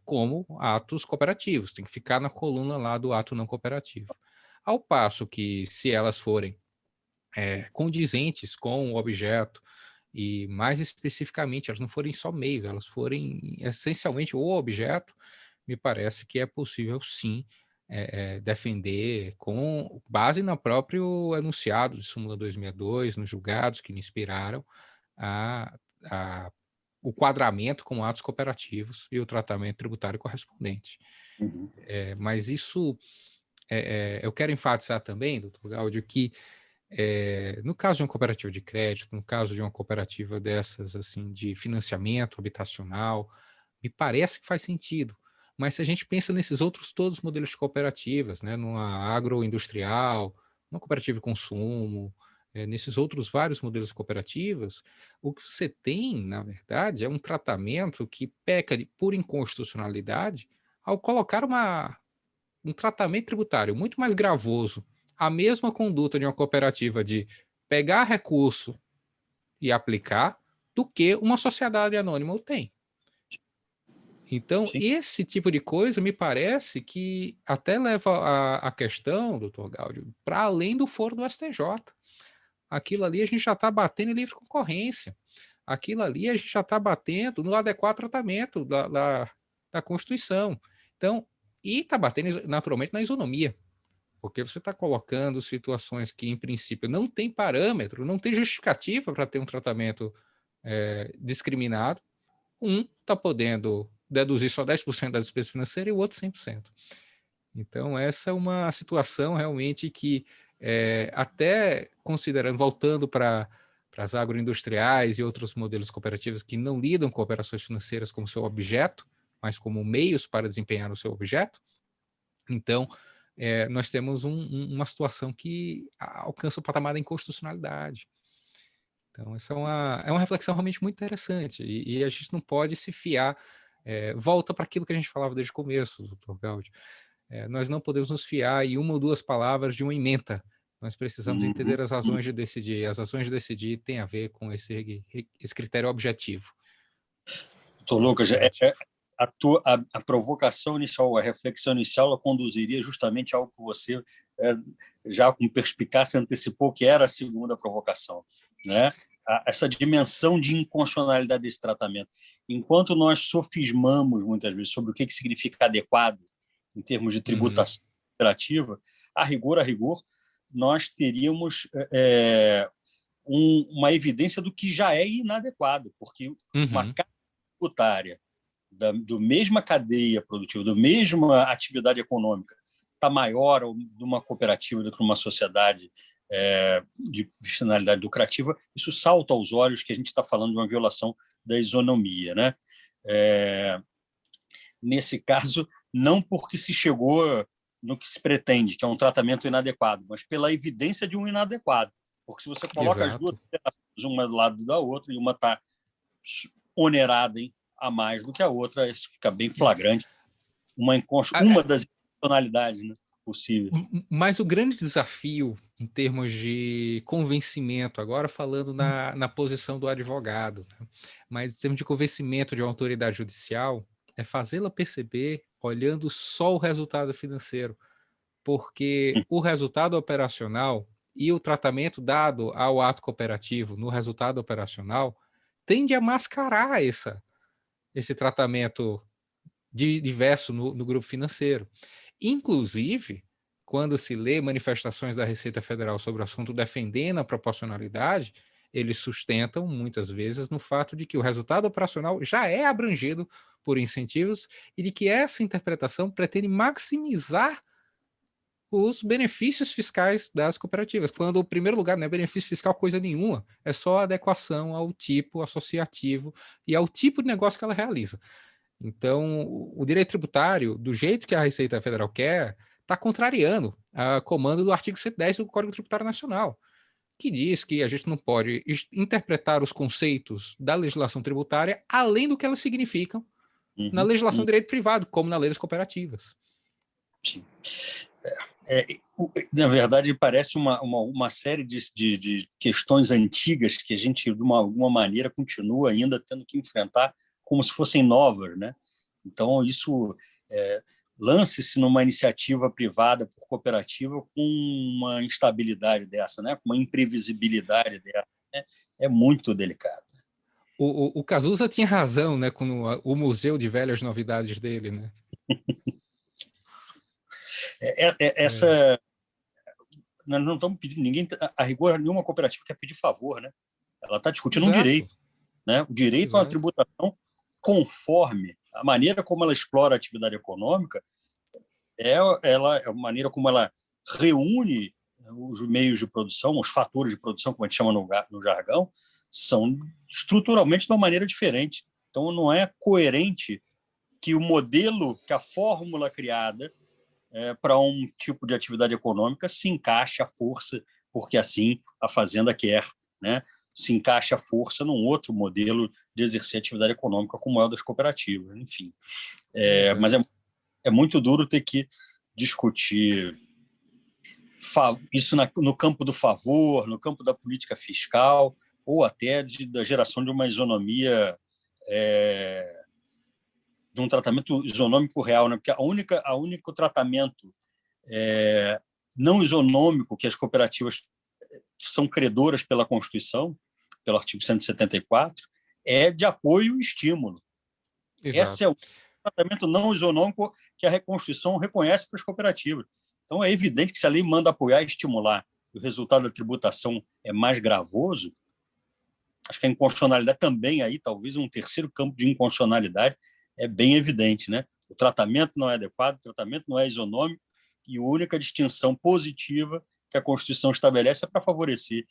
como atos cooperativos, tem que ficar na coluna lá do ato não cooperativo. Ao passo que, se elas forem condizentes com o objeto, e mais especificamente, elas não forem só meios, elas forem essencialmente o objeto, me parece que é possível sim defender com base no próprio enunciado de súmula 262, nos julgados que me inspiraram, o quadramento como atos cooperativos e o tratamento tributário correspondente. Uhum. Mas isso, eu quero enfatizar também, doutor Gáudio, que no caso de uma cooperativa de crédito, no caso de uma cooperativa dessas, assim, de financiamento habitacional, me parece que faz sentido. Mas se a gente pensa nesses outros todos os modelos de cooperativas, né, numa agroindustrial, numa cooperativa de consumo, nesses outros vários modelos cooperativos, o que você tem, na verdade, é um tratamento que peca por inconstitucionalidade ao colocar um tratamento tributário muito mais gravoso, a mesma conduta de uma cooperativa de pegar recurso e aplicar, do que uma sociedade anônima o tem. Então, Sim. esse tipo de coisa me parece que até leva a questão, doutor Gáudio, para além do foro do STJ. Aquilo ali a gente já está batendo em livre concorrência. Aquilo ali a gente já está batendo no adequado tratamento da Constituição. Então, e está batendo naturalmente na isonomia, porque você está colocando situações que, em princípio, não tem parâmetro, não tem justificativa para ter um tratamento discriminado. Um está podendo deduzir só 10% da despesa financeira e o outro 100%. Então, essa é uma situação realmente que, até considerando, voltando para as agroindustriais e outros modelos cooperativos que não lidam com operações financeiras como seu objeto, mas como meios para desempenhar o seu objeto, então, nós temos uma situação que alcança o patamar da inconstitucionalidade. Então, essa é uma reflexão realmente muito interessante, e a gente não pode se fiar, volta para aquilo que a gente falava desde o começo, doutor Gáudio. Nós não podemos nos fiar em uma ou duas palavras de uma ementa. Nós precisamos entender as razões de decidir. As razões de decidir têm a ver com esse critério objetivo. Doutor Lucas, a provocação inicial, a reflexão inicial, ela conduziria justamente ao que você, já com perspicácia, antecipou, que era a segunda provocação, né? Essa dimensão de inconstitucionalidade desse tratamento. Enquanto nós sofismamos, muitas vezes, sobre o que significa adequado, em termos de tributação operativa, a rigor, nós teríamos uma evidência do que já é inadequado, porque uma carga tributária da mesma cadeia produtiva, da mesma atividade econômica, está maior de uma cooperativa do que uma sociedade de finalidade lucrativa, isso salta aos olhos que a gente está falando de uma violação da isonomia, né? Nesse caso, não porque se chegou no que se pretende, que é um tratamento inadequado, mas pela evidência de um inadequado. Porque se você coloca as duas uma do lado da outra e uma está onerada a mais do que a outra, isso fica bem flagrante. Uma das inconstitucionalidades, né, possíveis. Mas o grande desafio em termos de convencimento, agora falando na posição do advogado, né, mas em termos de convencimento de uma autoridade judicial, é fazê-la perceber olhando só o resultado financeiro, porque o resultado operacional e o tratamento dado ao ato cooperativo no resultado operacional tende a mascarar esse tratamento diverso no grupo financeiro. Inclusive, quando se lê manifestações da Receita Federal sobre o assunto defendendo a proporcionalidade, eles sustentam, muitas vezes, no fato de que o resultado operacional já é abrangido por incentivos e de que essa interpretação pretende maximizar os benefícios fiscais das cooperativas, quando o primeiro lugar não é benefício fiscal coisa nenhuma, é só adequação ao tipo associativo e ao tipo de negócio que ela realiza. Então, o direito tributário, do jeito que a Receita Federal quer, está contrariando a comando do artigo 110 do Código Tributário Nacional, que diz que a gente não pode interpretar os conceitos da legislação tributária além do que elas significam na legislação do direito privado, como na lei das cooperativas. Sim. Na verdade, parece uma série de questões antigas que a gente, de alguma maneira, continua ainda tendo que enfrentar como se fossem novas, né? Então, isso lance-se numa iniciativa privada por cooperativa com uma instabilidade dessa, né? Com uma imprevisibilidade dessa, né? É muito delicado. O Cazuza tinha razão, né, com o museu de velhas novidades dele, né? Nós não estamos pedindo, ninguém, a rigor, nenhuma cooperativa quer pedir favor, né? Ela está discutindo Exato. um direito, né? O direito a uma tributação conforme a maneira como ela explora a atividade econômica, a maneira como ela reúne os meios de produção, os fatores de produção, como a gente chama no jargão, são estruturalmente de uma maneira diferente. Então, não é coerente que o modelo, que a fórmula criada para um tipo de atividade econômica se encaixe à força, porque assim a fazenda quer, né? Se encaixa à força num outro modelo de exercer atividade econômica, como é o das cooperativas, enfim. Mas é muito duro ter que discutir isso no campo do favor, no campo da política fiscal, ou até da geração de uma isonomia, de um tratamento isonômico real, né? Porque o único tratamento não isonômico que as cooperativas são credoras pela Constituição, pelo artigo 174, é de apoio e estímulo. Exato. Esse é o tratamento não isonômico que a Constituição reconhece para as cooperativas. Então, é evidente que se a lei manda apoiar e estimular e o resultado da tributação é mais gravoso, acho que a inconstitucionalidade também, aí talvez um terceiro campo de inconstitucionalidade, é bem evidente, né? O tratamento não é adequado, o tratamento não é isonômico, e a única distinção positiva que a Constituição estabelece é para favorecer,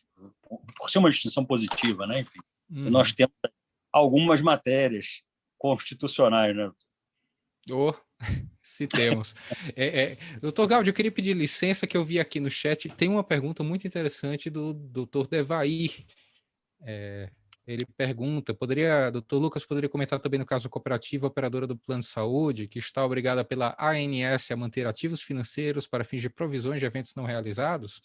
por ser uma distinção positiva, né? Enfim, nós temos algumas matérias constitucionais, né? Se temos. Doutor Gaudio, eu queria pedir licença, que eu vi aqui no chat, tem uma pergunta muito interessante do doutor Devair. Ele pergunta, doutor Lucas poderia comentar também no caso da cooperativa operadora do plano de saúde, que está obrigada pela ANS a manter ativos financeiros para fins de provisões de eventos não realizados?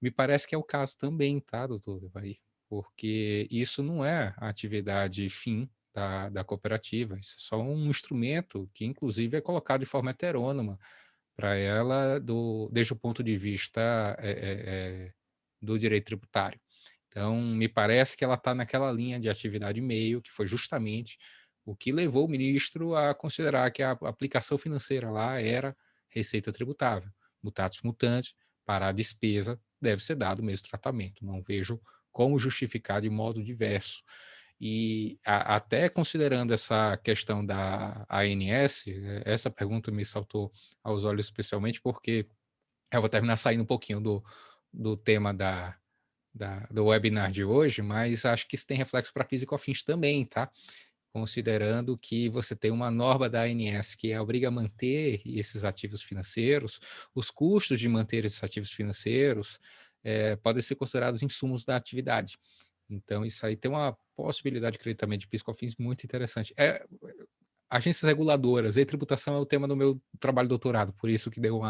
Me parece que é o caso também, tá, doutor Devair? Porque isso não é a atividade fim da cooperativa, isso é só um instrumento que, inclusive, é colocado de forma heterônoma para ela, desde o ponto de vista do direito tributário. Então, me parece que ela está naquela linha de atividade meio, que foi justamente o que levou o ministro a considerar que a aplicação financeira lá era receita tributável. Mutatis mutandis, para a despesa, deve ser dado o mesmo tratamento. Não vejo como justificar de modo diverso. E até considerando essa questão da ANS, essa pergunta me saltou aos olhos especialmente porque eu vou terminar saindo um pouquinho do tema do webinar de hoje, mas acho que isso tem reflexo para PIS e COFINS também, tá? Considerando que você tem uma norma da ANS que obriga a manter esses ativos financeiros, os custos de manter esses ativos financeiros podem ser considerados insumos da atividade. Então, isso aí tem uma possibilidade de creditamento de PIS e COFINS muito interessante. Agências reguladoras e tributação é o tema do meu trabalho de doutorado, por isso que deu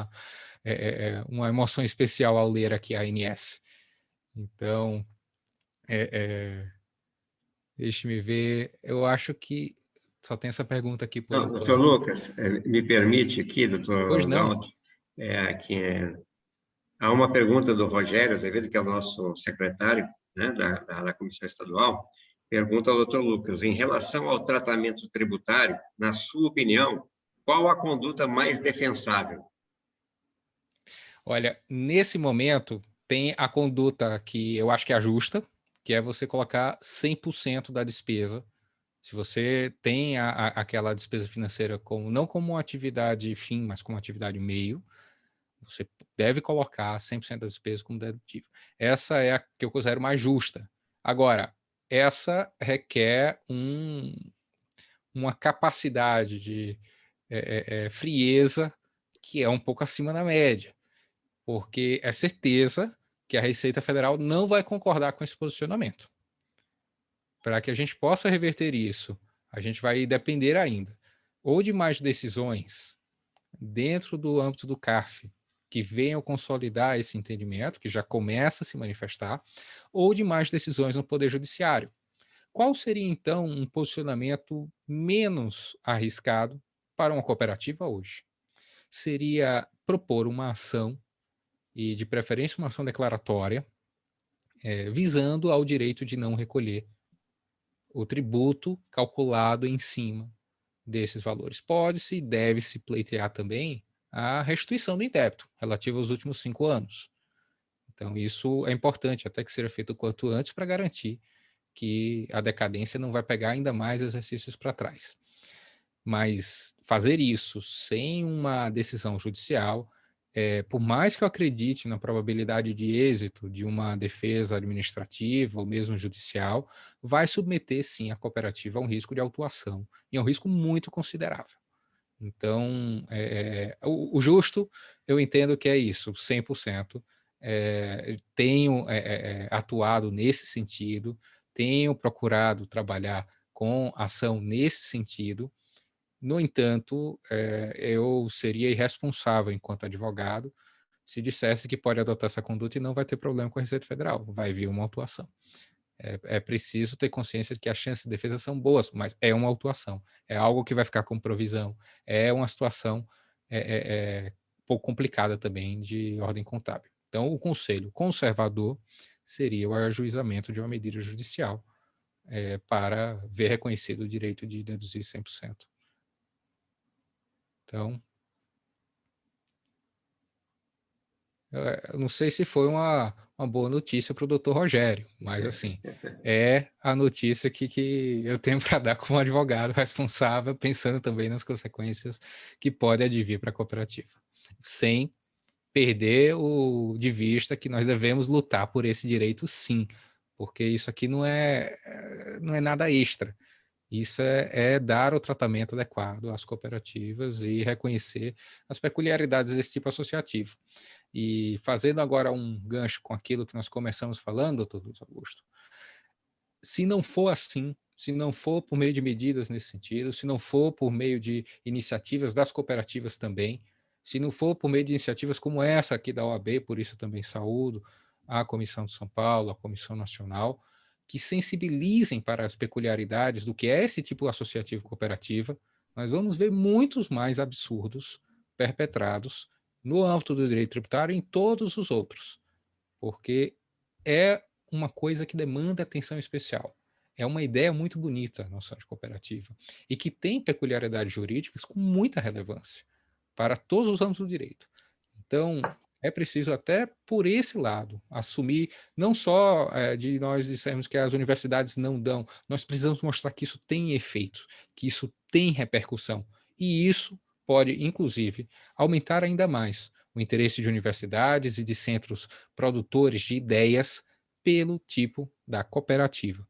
uma emoção especial ao ler aqui a ANS. Então, deixe-me ver, eu acho que só tem essa pergunta aqui por enquanto. Doutor Lucas, me permite aqui, doutor Gaudio, há uma pergunta do Rogério Azevedo, que é o nosso secretário, né, da Comissão Estadual. Pergunta ao doutor Lucas, em relação ao tratamento tributário, na sua opinião, qual a conduta mais defensável? Olha, nesse momento, tem a conduta que eu acho que é a justa, que é você colocar 100% da despesa. Se você tem aquela despesa financeira não como uma atividade fim, mas como uma atividade meio, você deve colocar 100% da despesa como dedutível. Essa é a que eu considero mais justa. Agora, essa requer uma capacidade de frieza que é um pouco acima da média, porque é certeza que a Receita Federal não vai concordar com esse posicionamento. Para que a gente possa reverter isso, a gente vai depender ainda ou de mais decisões dentro do âmbito do CARF que venham consolidar esse entendimento, que já começa a se manifestar, ou de mais decisões no Poder Judiciário. Qual seria, então, um posicionamento menos arriscado para uma cooperativa hoje? Seria propor uma ação, e de preferência uma ação declaratória, visando ao direito de não recolher o tributo calculado em cima desses valores. Pode-se e deve-se pleitear também a restituição do indébito relativo aos últimos 5 anos. Então, isso é importante, até que seja feito o quanto antes, para garantir que a decadência não vai pegar ainda mais exercícios para trás. Mas fazer isso sem uma decisão judicial, por mais que eu acredite na probabilidade de êxito de uma defesa administrativa ou mesmo judicial, vai submeter, sim, a cooperativa a um risco de autuação, e é um risco muito considerável. Então, o justo, eu entendo que é isso, 100%. Tenho atuado nesse sentido, tenho procurado trabalhar com ação nesse sentido. No entanto, eu seria irresponsável enquanto advogado se dissesse que pode adotar essa conduta e não vai ter problema com a Receita Federal, vai vir uma autuação. É preciso ter consciência de que as chances de defesa são boas, mas é uma autuação, é algo que vai ficar com provisão, é uma situação um pouco complicada também de ordem contábil. Então, o conselho conservador seria o ajuizamento de uma medida judicial para ver reconhecido o direito de deduzir 100%. Então, eu não sei se foi uma boa notícia para o doutor Rogério, mas assim, é a notícia que eu tenho para dar como advogado responsável, pensando também nas consequências que pode advir para a cooperativa, sem perder de vista que nós devemos lutar por esse direito, sim, porque isso aqui não é nada extra. Isso é dar o tratamento adequado às cooperativas e reconhecer as peculiaridades desse tipo associativo. E fazendo agora um gancho com aquilo que nós começamos falando, doutor Luiz Augusto, se não for assim, se não for por meio de medidas nesse sentido, se não for por meio de iniciativas das cooperativas também, se não for por meio de iniciativas como essa aqui da OAB, por isso também saúdo a Comissão de São Paulo, a Comissão Nacional, que sensibilizem para as peculiaridades do que é esse tipo associativo cooperativa, nós vamos ver muitos mais absurdos perpetrados no âmbito do direito tributário e em todos os outros, porque é uma coisa que demanda atenção especial. É uma ideia muito bonita, a noção de cooperativa, e que tem peculiaridades jurídicas com muita relevância para todos os âmbitos do direito. Então, é preciso até por esse lado assumir, não só de nós dissermos que as universidades não dão, nós precisamos mostrar que isso tem efeito, que isso tem repercussão, e isso pode, inclusive, aumentar ainda mais o interesse de universidades e de centros produtores de ideias pelo tipo da cooperativa.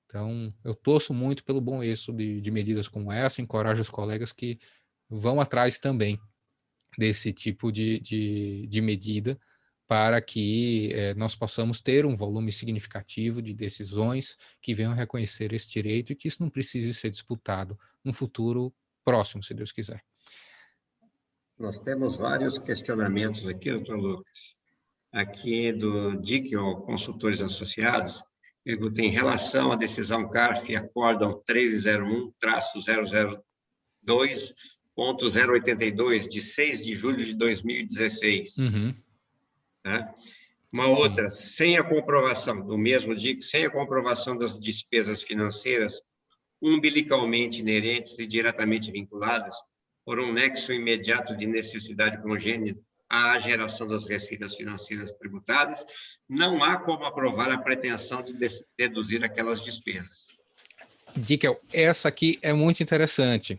Então, eu torço muito pelo bom êxito de medidas como essa, encorajo os colegas que vão atrás também desse tipo de medida para que nós possamos ter um volume significativo de decisões que venham reconhecer esse direito e que isso não precise ser disputado no futuro próximo, se Deus quiser. Nós temos vários questionamentos aqui, doutor Lucas. Aqui do DIC, ou Consultores Associados, pergunta em relação à decisão CARF, acórdão 1301-002.082, de 6 de julho de 2016. Uhum. Tá? Uma outra, sem a comprovação, do mesmo dia, sem a comprovação das despesas financeiras umbilicalmente inerentes e diretamente vinculadas por um nexo imediato de necessidade congênita à geração das receitas financeiras tributadas, não há como aprovar a pretensão de deduzir aquelas despesas. Dickel, essa aqui é muito interessante,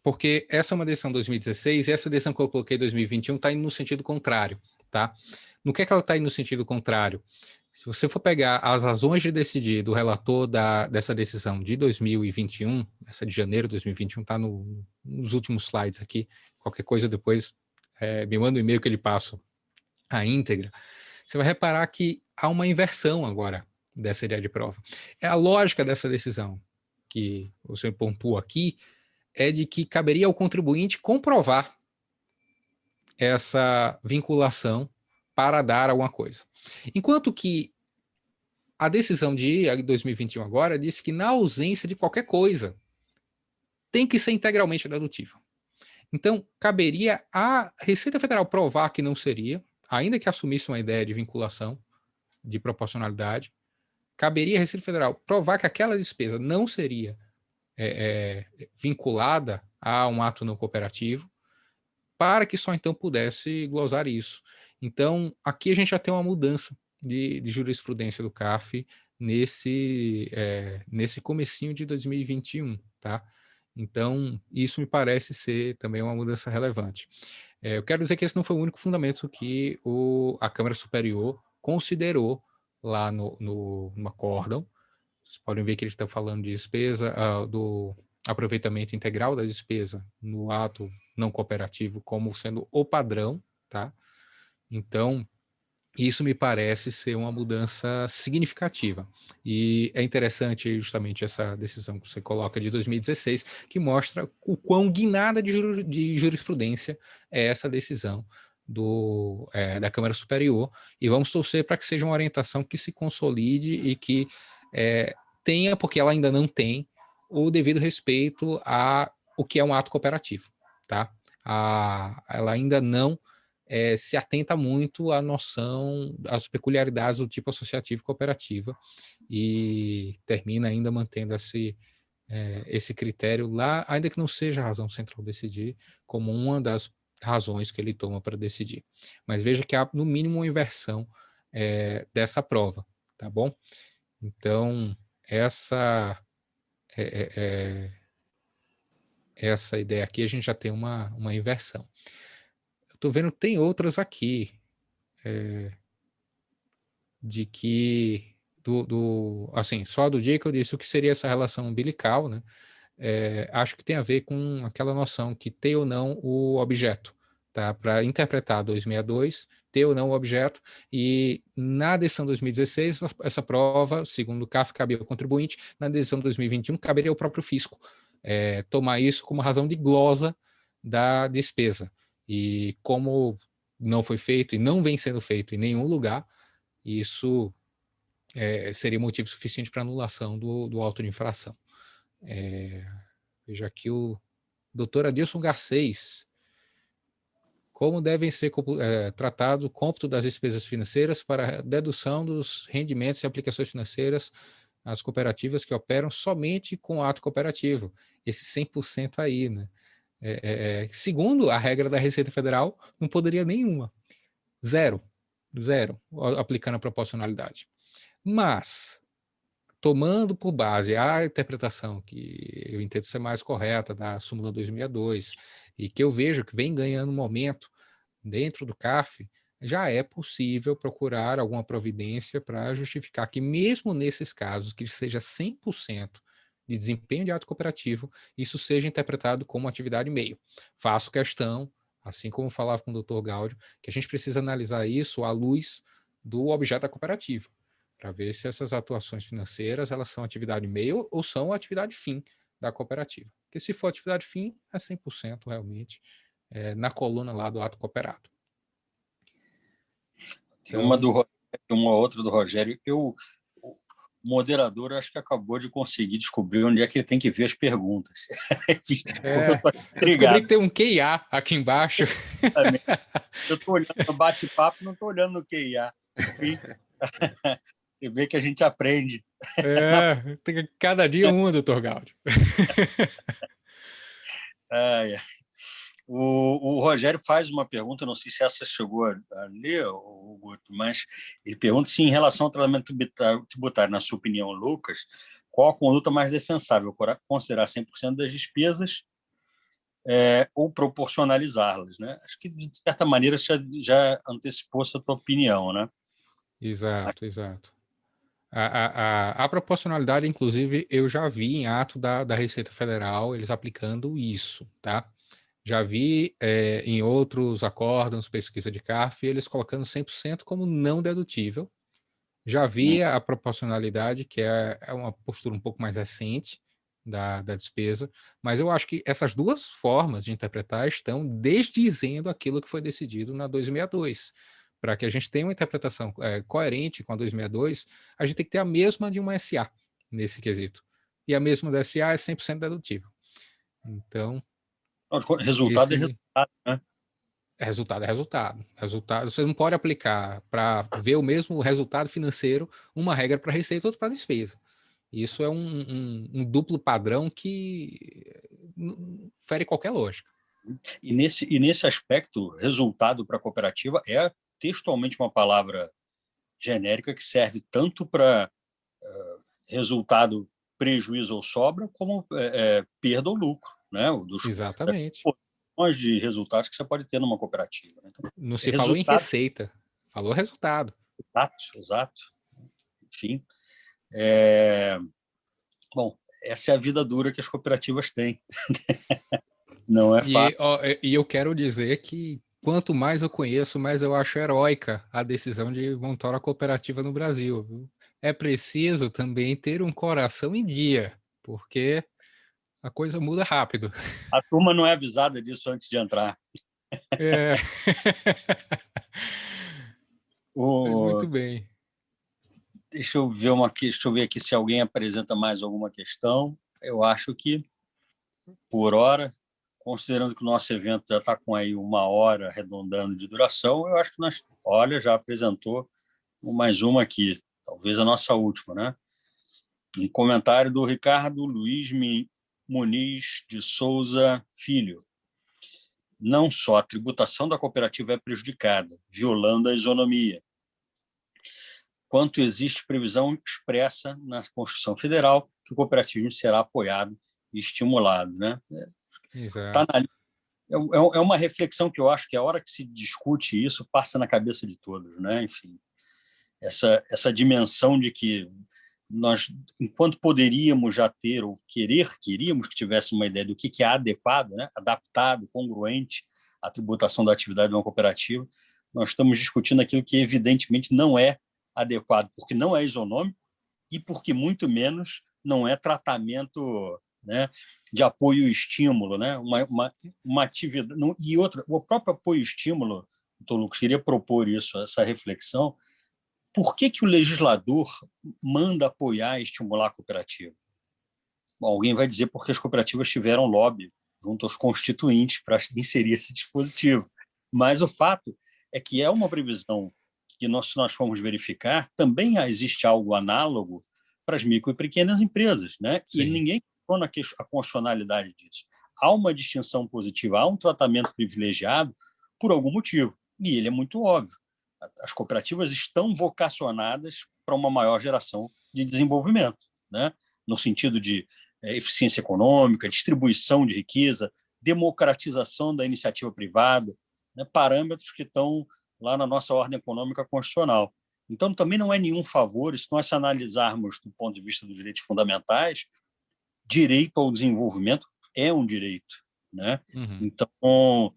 porque essa é uma decisão de 2016 e essa decisão que eu coloquei em 2021 está indo no sentido contrário, tá? No que ela está indo no sentido contrário? Se você for pegar as razões de decidir do relator dessa decisão de 2021, essa de janeiro de 2021, está nos últimos slides aqui, qualquer coisa depois me manda um e-mail que ele passa a íntegra, você vai reparar que há uma inversão agora dessa ideia de prova. A lógica dessa decisão que você pontua aqui é de que caberia ao contribuinte comprovar essa vinculação para dar alguma coisa. Enquanto que a decisão de 2021 agora disse que na ausência de qualquer coisa tem que ser integralmente dedutível. Então, caberia à Receita Federal provar que não seria, ainda que assumisse uma ideia de vinculação, de proporcionalidade, caberia à Receita Federal provar que aquela despesa não seria vinculada a um ato não cooperativo, para que só então pudesse glosar isso. Então, aqui a gente já tem uma mudança de jurisprudência do CARF nesse comecinho de 2021, tá? Então, isso me parece ser também uma mudança relevante. Eu quero dizer que esse não foi o único fundamento que a Câmara Superior considerou lá no acórdão. Vocês podem ver que ele está falando de despesa, do aproveitamento integral da despesa no ato não cooperativo como sendo o padrão, tá? Então, isso me parece ser uma mudança significativa. E é interessante justamente essa decisão que você coloca de 2016, que mostra o quão guinada de jurisprudência é essa decisão da Câmara Superior, e vamos torcer para que seja uma orientação que se consolide e que tenha, porque ela ainda não tem, o devido respeito a o que é um ato cooperativo, tá? Ela ainda não se atenta muito à noção, às peculiaridades do tipo associativo e cooperativa, e termina ainda mantendo esse critério lá, ainda que não seja a razão central decidir, como uma das razões que ele toma para decidir. Mas veja que há, no mínimo, uma inversão dessa prova, tá bom? Então, essa ideia aqui, a gente já tem uma inversão. Eu estou vendo, tem outras aqui, de que, assim, só do dia que eu disse o que seria essa relação umbilical, né? Acho que tem a ver com aquela noção que ter ou não o objeto, tá? Para interpretar 262, ter ou não o objeto, e na decisão 2016, essa prova, segundo o CARF, cabia ao contribuinte, na decisão 2021, caberia ao próprio fisco tomar isso como razão de glosa da despesa. E como não foi feito e não vem sendo feito em nenhum lugar, isso seria motivo suficiente para anulação do auto de infração. Veja aqui o doutor Adilson Garcês. Como devem ser tratado o cômputo das despesas financeiras para a dedução dos rendimentos e aplicações financeiras às cooperativas que operam somente com ato cooperativo? Esse 100% aí, né? Segundo a regra da Receita Federal, não poderia nenhuma. Zero, aplicando a proporcionalidade. Mas, tomando por base a interpretação que eu entendo ser mais correta da súmula 262, e que eu vejo que vem ganhando momento dentro do CARF, já é possível procurar alguma providência para justificar que mesmo nesses casos, que seja 100% de desempenho de ato cooperativo, isso seja interpretado como atividade meio. Faço questão, assim como falava com o Dr. Gáudio, que a gente precisa analisar isso à luz do objeto da cooperativa, para ver se essas atuações financeiras elas são atividade meio ou são atividade fim da cooperativa. Porque se for atividade fim, é 100% realmente na coluna lá do ato cooperado. Tem uma outra do Rogério. O moderador, acho que acabou de conseguir descobrir onde é que ele tem que ver as perguntas. Porque eu descobri que tem um QIA aqui embaixo. Eu estou olhando no bate-papo, não estou olhando no QIA. Enfim, você vê que a gente aprende. Tem cada dia um, doutor Gaudio. O Rogério faz uma pergunta, não sei se essa chegou a ler, Guto, mas ele pergunta se, em relação ao tratamento tributário, na sua opinião, Lucas, qual a conduta mais defensável? Considerar 100% das despesas ou proporcionalizá-las, né? Acho que, de certa maneira, você já antecipou essa tua opinião, né? Exato. A proporcionalidade, inclusive, eu já vi em ato da Receita Federal eles aplicando isso, tá? Já vi em outros acórdãos, pesquisa de CARF, eles colocando 100% como não dedutível. Já vi a proporcionalidade, que é uma postura um pouco mais recente da despesa, mas eu acho que essas duas formas de interpretar estão desdizendo aquilo que foi decidido na 262. Para que a gente tenha uma interpretação coerente com a 262, a gente tem que ter a mesma de uma SA nesse quesito. E a mesma da SA é 100% dedutível. Então, resultado é resultado, né? Resultado é resultado. Você não pode aplicar para ver o mesmo resultado financeiro uma regra para receita e outra para despesa. Isso é um duplo padrão que fere qualquer lógica. E nesse aspecto, resultado para a cooperativa é textualmente uma palavra genérica que serve tanto para resultado, prejuízo ou sobra, como perda ou lucro, né? Exatamente. De resultados que você pode ter numa cooperativa. Né? Então, não se falou em receita, falou resultado. Exato. Enfim, bom, essa é a vida dura que as cooperativas têm. Não é fácil. E eu quero dizer que quanto mais eu conheço, mais eu acho heróica a decisão de montar uma cooperativa no Brasil. Viu? É preciso também ter um coração em dia, porque a coisa muda rápido. A turma não é avisada disso antes de entrar. Mas muito bem. Deixa eu ver aqui se alguém apresenta mais alguma questão. Eu acho que, por hora, considerando que o nosso evento já está com aí 1 hora arredondando de duração, eu acho que já apresentou mais uma aqui, talvez a nossa última, né? Um comentário do Ricardo Luiz Muniz de Souza Filho. Não só a tributação da cooperativa é prejudicada, violando a isonomia, quanto existe previsão expressa na Constituição Federal que o cooperativismo será apoiado e estimulado, né? Exato. É uma reflexão que eu acho que a hora que se discute isso passa na cabeça de todos, né? Enfim, essa dimensão de que nós, enquanto poderíamos já ter ou queríamos que tivesse uma ideia do que é adequado, né? Adaptado, congruente à tributação da atividade de uma cooperativa, nós estamos discutindo aquilo que evidentemente não é adequado, porque não é isonômico e porque muito menos não é tratamento, né, de apoio e estímulo, né? uma atividade. E outra, o próprio apoio e estímulo, doutor Lucas, queria propor essa reflexão. Por que o legislador manda apoiar e estimular a cooperativa? Bom, alguém vai dizer porque as cooperativas tiveram lobby junto aos constituintes para inserir esse dispositivo. Mas o fato é que é uma previsão que nós formos verificar, também existe algo análogo para as micro e pequenas empresas, né? E ninguém questiona a constitucionalidade disso. Há uma distinção positiva, há um tratamento privilegiado por algum motivo, e ele é muito óbvio. As cooperativas estão vocacionadas para uma maior geração de desenvolvimento, né? No sentido de eficiência econômica, distribuição de riqueza, democratização da iniciativa privada, né? Parâmetros que estão lá na nossa ordem econômica constitucional. Então, também não é nenhum favor, se nós analisarmos do ponto de vista dos direitos fundamentais, direito ao desenvolvimento é um direito, né? Uhum. Então,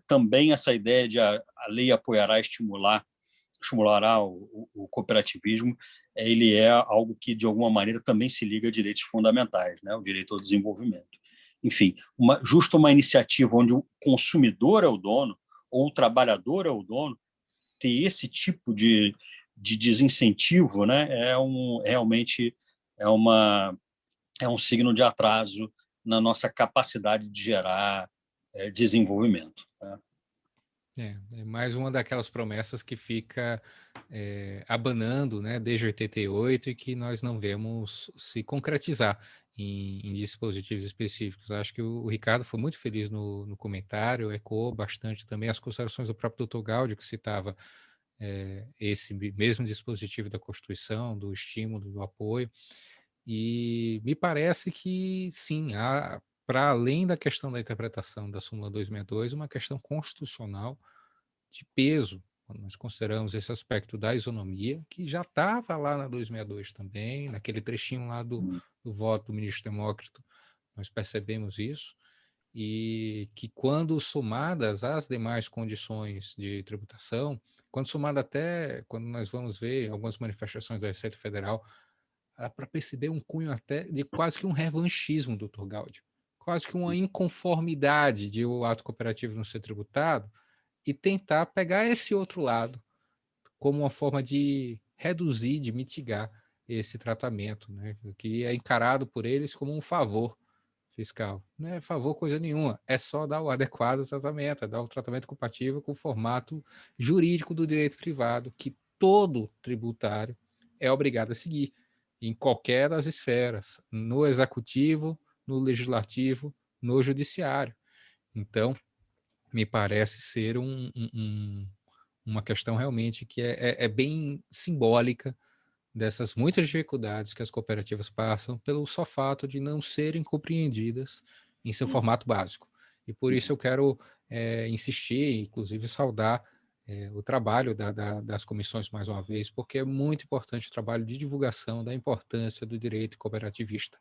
também essa ideia de a lei apoiará, estimulará o cooperativismo, ele é algo que, de alguma maneira, também se liga a direitos fundamentais, né? O direito ao desenvolvimento. Enfim, justo uma iniciativa onde o consumidor é o dono, ou o trabalhador é o dono, ter esse tipo de de desincentivo, né, realmente é um signo de atraso na nossa capacidade de gerar desenvolvimento, né? É mais uma daquelas promessas que fica abanando, né, desde 88 e que nós não vemos se concretizar em dispositivos específicos. Acho que o Ricardo foi muito feliz no comentário, ecoou bastante também as considerações do próprio Dr. Gaudio, que citava esse mesmo dispositivo da Constituição, do estímulo, do apoio, e me parece que sim, há, para além da questão da interpretação da súmula 262, uma questão constitucional de peso, quando nós consideramos esse aspecto da isonomia, que já estava lá na 262 também, naquele trechinho lá do voto do ministro Demócrito, nós percebemos isso, e que quando somadas às demais condições de tributação, quando somada até, quando nós vamos ver algumas manifestações da Receita Federal, para perceber um cunho até de quase que um revanchismo, doutor Gaudio, quase que uma inconformidade de o ato cooperativo não ser tributado, e tentar pegar esse outro lado como uma forma de reduzir, de mitigar esse tratamento, né, que é encarado por eles como um favor fiscal. Não é favor coisa nenhuma, é só dar o adequado tratamento, é dar o tratamento compatível com o formato jurídico do direito privado, que todo tributário é obrigado a seguir, em qualquer das esferas, no executivo, no legislativo, no judiciário. Então, me parece ser uma questão realmente que é bem simbólica dessas muitas dificuldades que as cooperativas passam pelo só fato de não serem compreendidas em seu formato básico. E por isso eu quero insistir, inclusive saudar o trabalho das comissões mais uma vez, porque é muito importante o trabalho de divulgação da importância do direito cooperativista.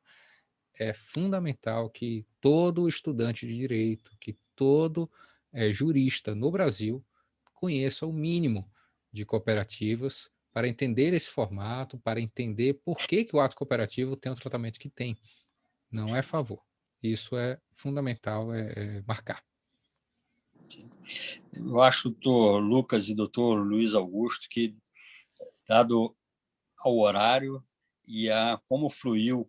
É fundamental que todo estudante de direito, que todo jurista no Brasil conheça o mínimo de cooperativas para entender esse formato, para entender por que o ato cooperativo tem o tratamento que tem. Não é favor. Isso é fundamental marcar. Eu acho, doutor Lucas e doutor Luiz Augusto, que, dado ao horário e a como fluiu,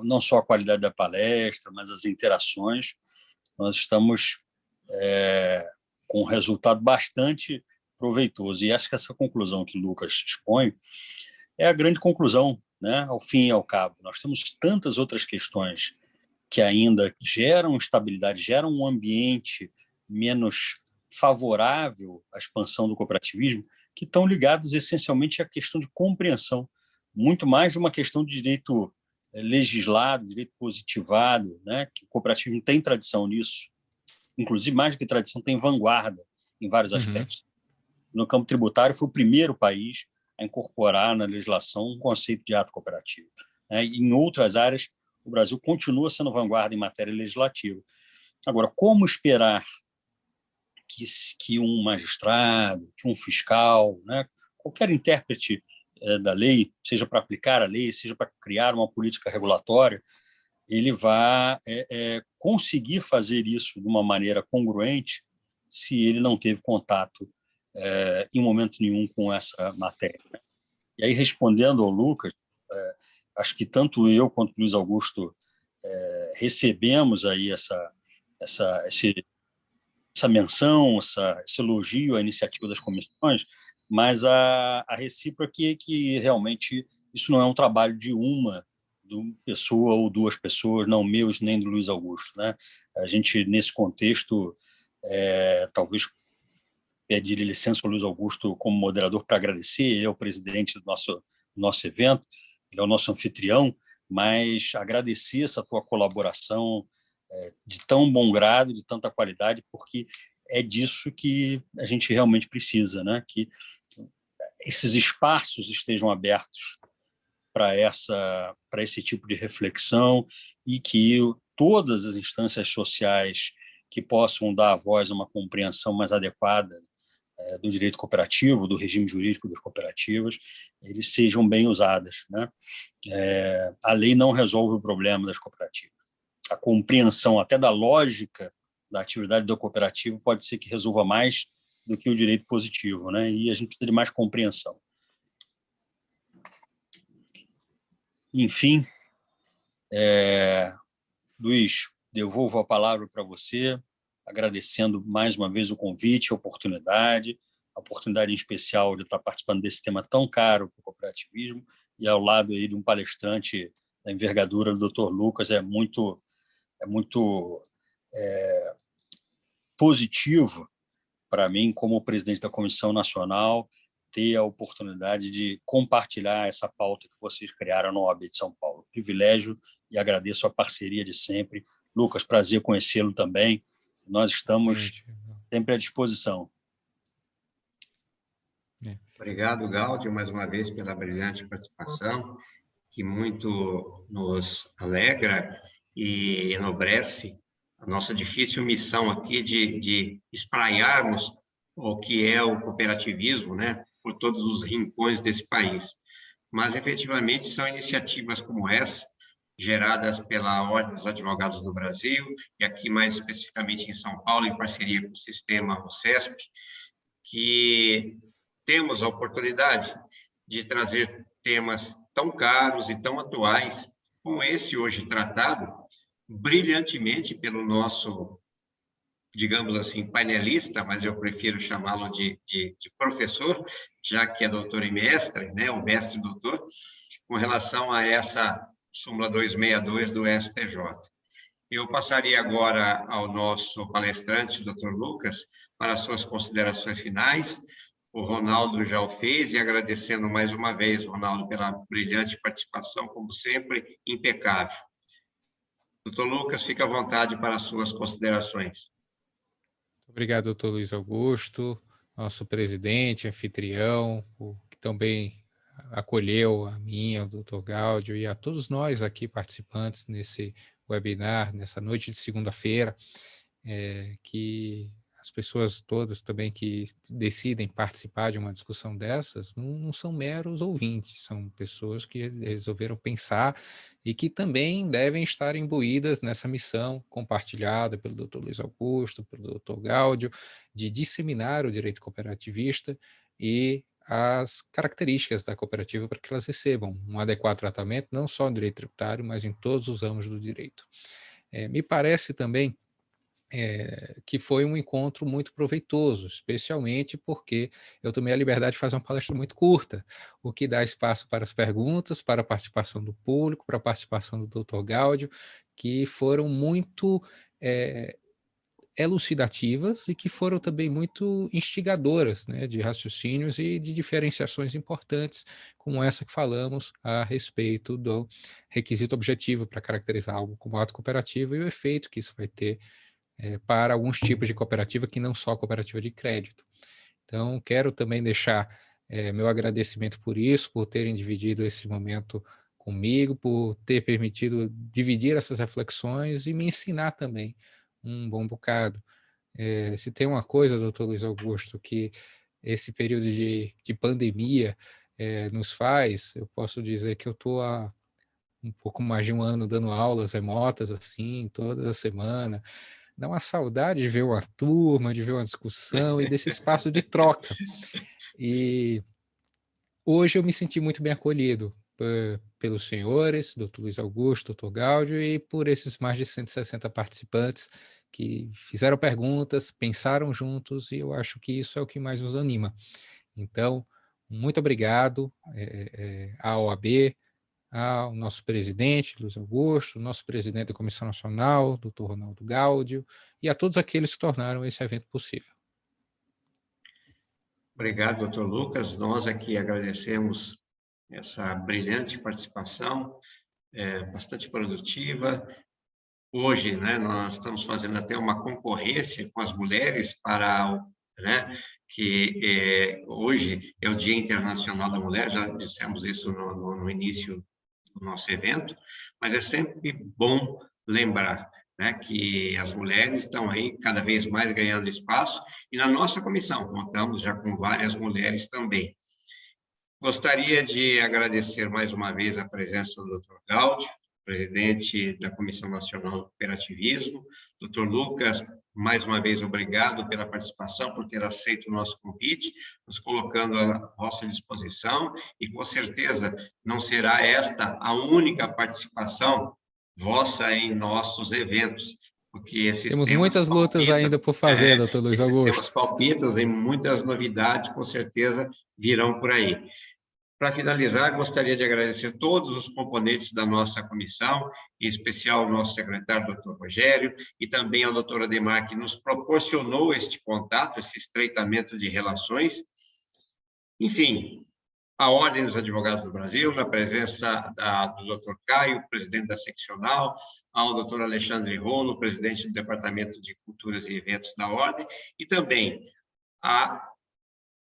não só a qualidade da palestra, mas as interações, nós estamos com um resultado bastante proveitoso. E acho que essa conclusão que o Lucas expõe é a grande conclusão, né? Ao fim e ao cabo. Nós temos tantas outras questões que ainda geram estabilidade, geram um ambiente menos favorável à expansão do cooperativismo, que estão ligados essencialmente à questão de compreensão, muito mais de uma questão de direito legislado, direito positivado, né? Que o cooperativismo tem tradição nisso, inclusive mais do que tradição, tem vanguarda em vários aspectos. No campo tributário, foi o primeiro país a incorporar na legislação um conceito de ato cooperativo, né? E em outras áreas, o Brasil continua sendo vanguarda em matéria legislativa. Agora, como esperar que um magistrado, que um fiscal, né, qualquer intérprete da lei, seja para aplicar a lei, seja para criar uma política regulatória, ele vai conseguir fazer isso de uma maneira congruente se ele não teve contato em momento nenhum com essa matéria. E aí, respondendo ao Lucas, acho que tanto eu quanto o Luiz Augusto recebemos aí essa menção, esse elogio à iniciativa das comissões, mas a recíproca é que realmente isso não é um trabalho de uma pessoa ou duas pessoas, não meus nem do Luiz Augusto, né? A gente, nesse contexto, talvez pedir licença ao Luiz Augusto como moderador para agradecer, ele é o presidente do nosso evento, ele é o nosso anfitrião, mas agradecer essa tua colaboração de tão bom grado, de tanta qualidade, porque é disso que a gente realmente precisa, né? Que esses espaços estejam abertos para esse tipo de reflexão e que todas as instâncias sociais que possam dar voz a uma compreensão mais adequada do direito cooperativo, do regime jurídico das cooperativas, eles sejam bem usadas, né? A lei não resolve o problema das cooperativas. A compreensão até da lógica da atividade do cooperativo pode ser que resolva mais do que o direito positivo, né? E a gente precisa de mais compreensão. Enfim, Luiz, devolvo a palavra para você, agradecendo mais uma vez o convite, a oportunidade em especial de estar participando desse tema tão caro para o cooperativismo, e ao lado aí de um palestrante da envergadura do Dr. Lucas. É muito positivo para mim, como presidente da Comissão Nacional, ter a oportunidade de compartilhar essa pauta que vocês criaram na OAB de São Paulo. Privilégio, e agradeço a parceria de sempre. Lucas, prazer conhecê-lo também. Nós estamos sempre à disposição. Obrigado, Gáudio, mais uma vez pela brilhante participação, que muito nos alegra e enobrece a nossa difícil missão aqui de espraiarmos o que é o cooperativismo, né, por todos os rincões desse país. Mas, efetivamente, são iniciativas como essa, geradas pela Ordem dos Advogados do Brasil, e aqui mais especificamente em São Paulo, em parceria com o sistema OCESP, que temos a oportunidade de trazer temas tão caros e tão atuais, como esse hoje tratado, brilhantemente pelo nosso, digamos assim, painelista, mas eu prefiro chamá-lo de professor, já que é doutor e mestre, né, o mestre doutor, com relação a essa súmula 262 do STJ. Eu passaria agora ao nosso palestrante, doutor Lucas, para suas considerações finais. O Ronaldo já o fez, e agradecendo mais uma vez, Ronaldo, pela brilhante participação, como sempre, impecável. Doutor Lucas, fique à vontade para as suas considerações. Obrigado, doutor Luiz Augusto, nosso presidente, anfitrião, que também acolheu a mim, ao doutor Gáudio e a todos nós aqui participantes nesse webinar, nessa noite de segunda-feira, que as pessoas todas também que decidem participar de uma discussão dessas não são meros ouvintes, são pessoas que resolveram pensar e que também devem estar imbuídas nessa missão compartilhada pelo Dr. Luiz Augusto, pelo Dr. Gáudio, de disseminar o direito cooperativista e as características da cooperativa para que elas recebam um adequado tratamento, não só no direito tributário, mas em todos os ramos do direito. Me parece também que foi um encontro muito proveitoso, especialmente porque eu tomei a liberdade de fazer uma palestra muito curta, o que dá espaço para as perguntas, para a participação do público, para a participação do Dr. Gáudio, que foram muito elucidativas e que foram também muito instigadoras, né, de raciocínios e de diferenciações importantes, como essa que falamos a respeito do requisito objetivo para caracterizar algo como ato cooperativo e o efeito que isso vai ter para alguns tipos de cooperativa que não só cooperativa de crédito. Então, quero também deixar meu agradecimento por isso, por terem dividido esse momento comigo, por ter permitido dividir essas reflexões e me ensinar também um bom bocado. Se tem uma coisa, doutor Luiz Augusto, que esse período de pandemia nos faz, eu posso dizer que eu estou há um pouco mais de um ano dando aulas remotas, assim, toda semana. Dá uma saudade de ver uma turma, de ver uma discussão e desse espaço de troca. E hoje eu me senti muito bem acolhido pelos senhores, doutor Luiz Augusto, doutor Gáudio, e por esses mais de 160 participantes que fizeram perguntas, pensaram juntos, e eu acho que isso é o que mais nos anima. Então, muito obrigado à OAB, ao nosso presidente, Luiz Augusto, nosso presidente da Comissão Nacional, doutor Ronaldo Gáudio, e a todos aqueles que tornaram esse evento possível. Obrigado, doutor Lucas. Nós aqui agradecemos essa brilhante participação, bastante produtiva. Hoje, né, nós estamos fazendo até uma concorrência com as mulheres para, né, que hoje é o Dia Internacional da Mulher, já dissemos isso no início do nosso evento, mas é sempre bom lembrar, né, que as mulheres estão aí cada vez mais ganhando espaço, e na nossa comissão contamos já com várias mulheres também. Gostaria de agradecer mais uma vez a presença do Dr. Gáudio, presidente da Comissão Nacional do Cooperativismo. Dr. Lucas, mais uma vez, obrigado pela participação, por ter aceito o nosso convite, nos colocando à vossa disposição, e com certeza não será esta a única participação vossa em nossos eventos, porque esses Temos temas muitas lutas palpitam, ainda por fazer, doutor Luiz esses Augusto. temas palpitam e muitas novidades, com certeza, virão por aí. Para finalizar, gostaria de agradecer todos os componentes da nossa comissão, em especial o nosso secretário, doutor Rogério, e também ao doutor Ademar, que nos proporcionou este contato, esse estreitamento de relações. Enfim, a Ordem dos Advogados do Brasil, na presença do doutor Caio, presidente da seccional, ao doutor Alexandre Rolo, presidente do Departamento de Culturas e Eventos da Ordem, e também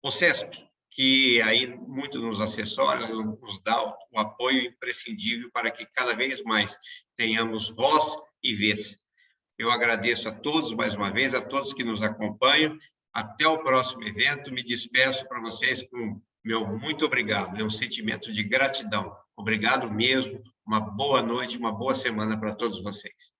o CESP, que aí muito nos assessora, nos dá o apoio imprescindível para que cada vez mais tenhamos voz e vez. Eu agradeço a todos mais uma vez, a todos que nos acompanham. Até o próximo evento. Me despeço para vocês com meu muito obrigado. É um sentimento de gratidão. Obrigado mesmo. Uma boa noite, uma boa semana para todos vocês.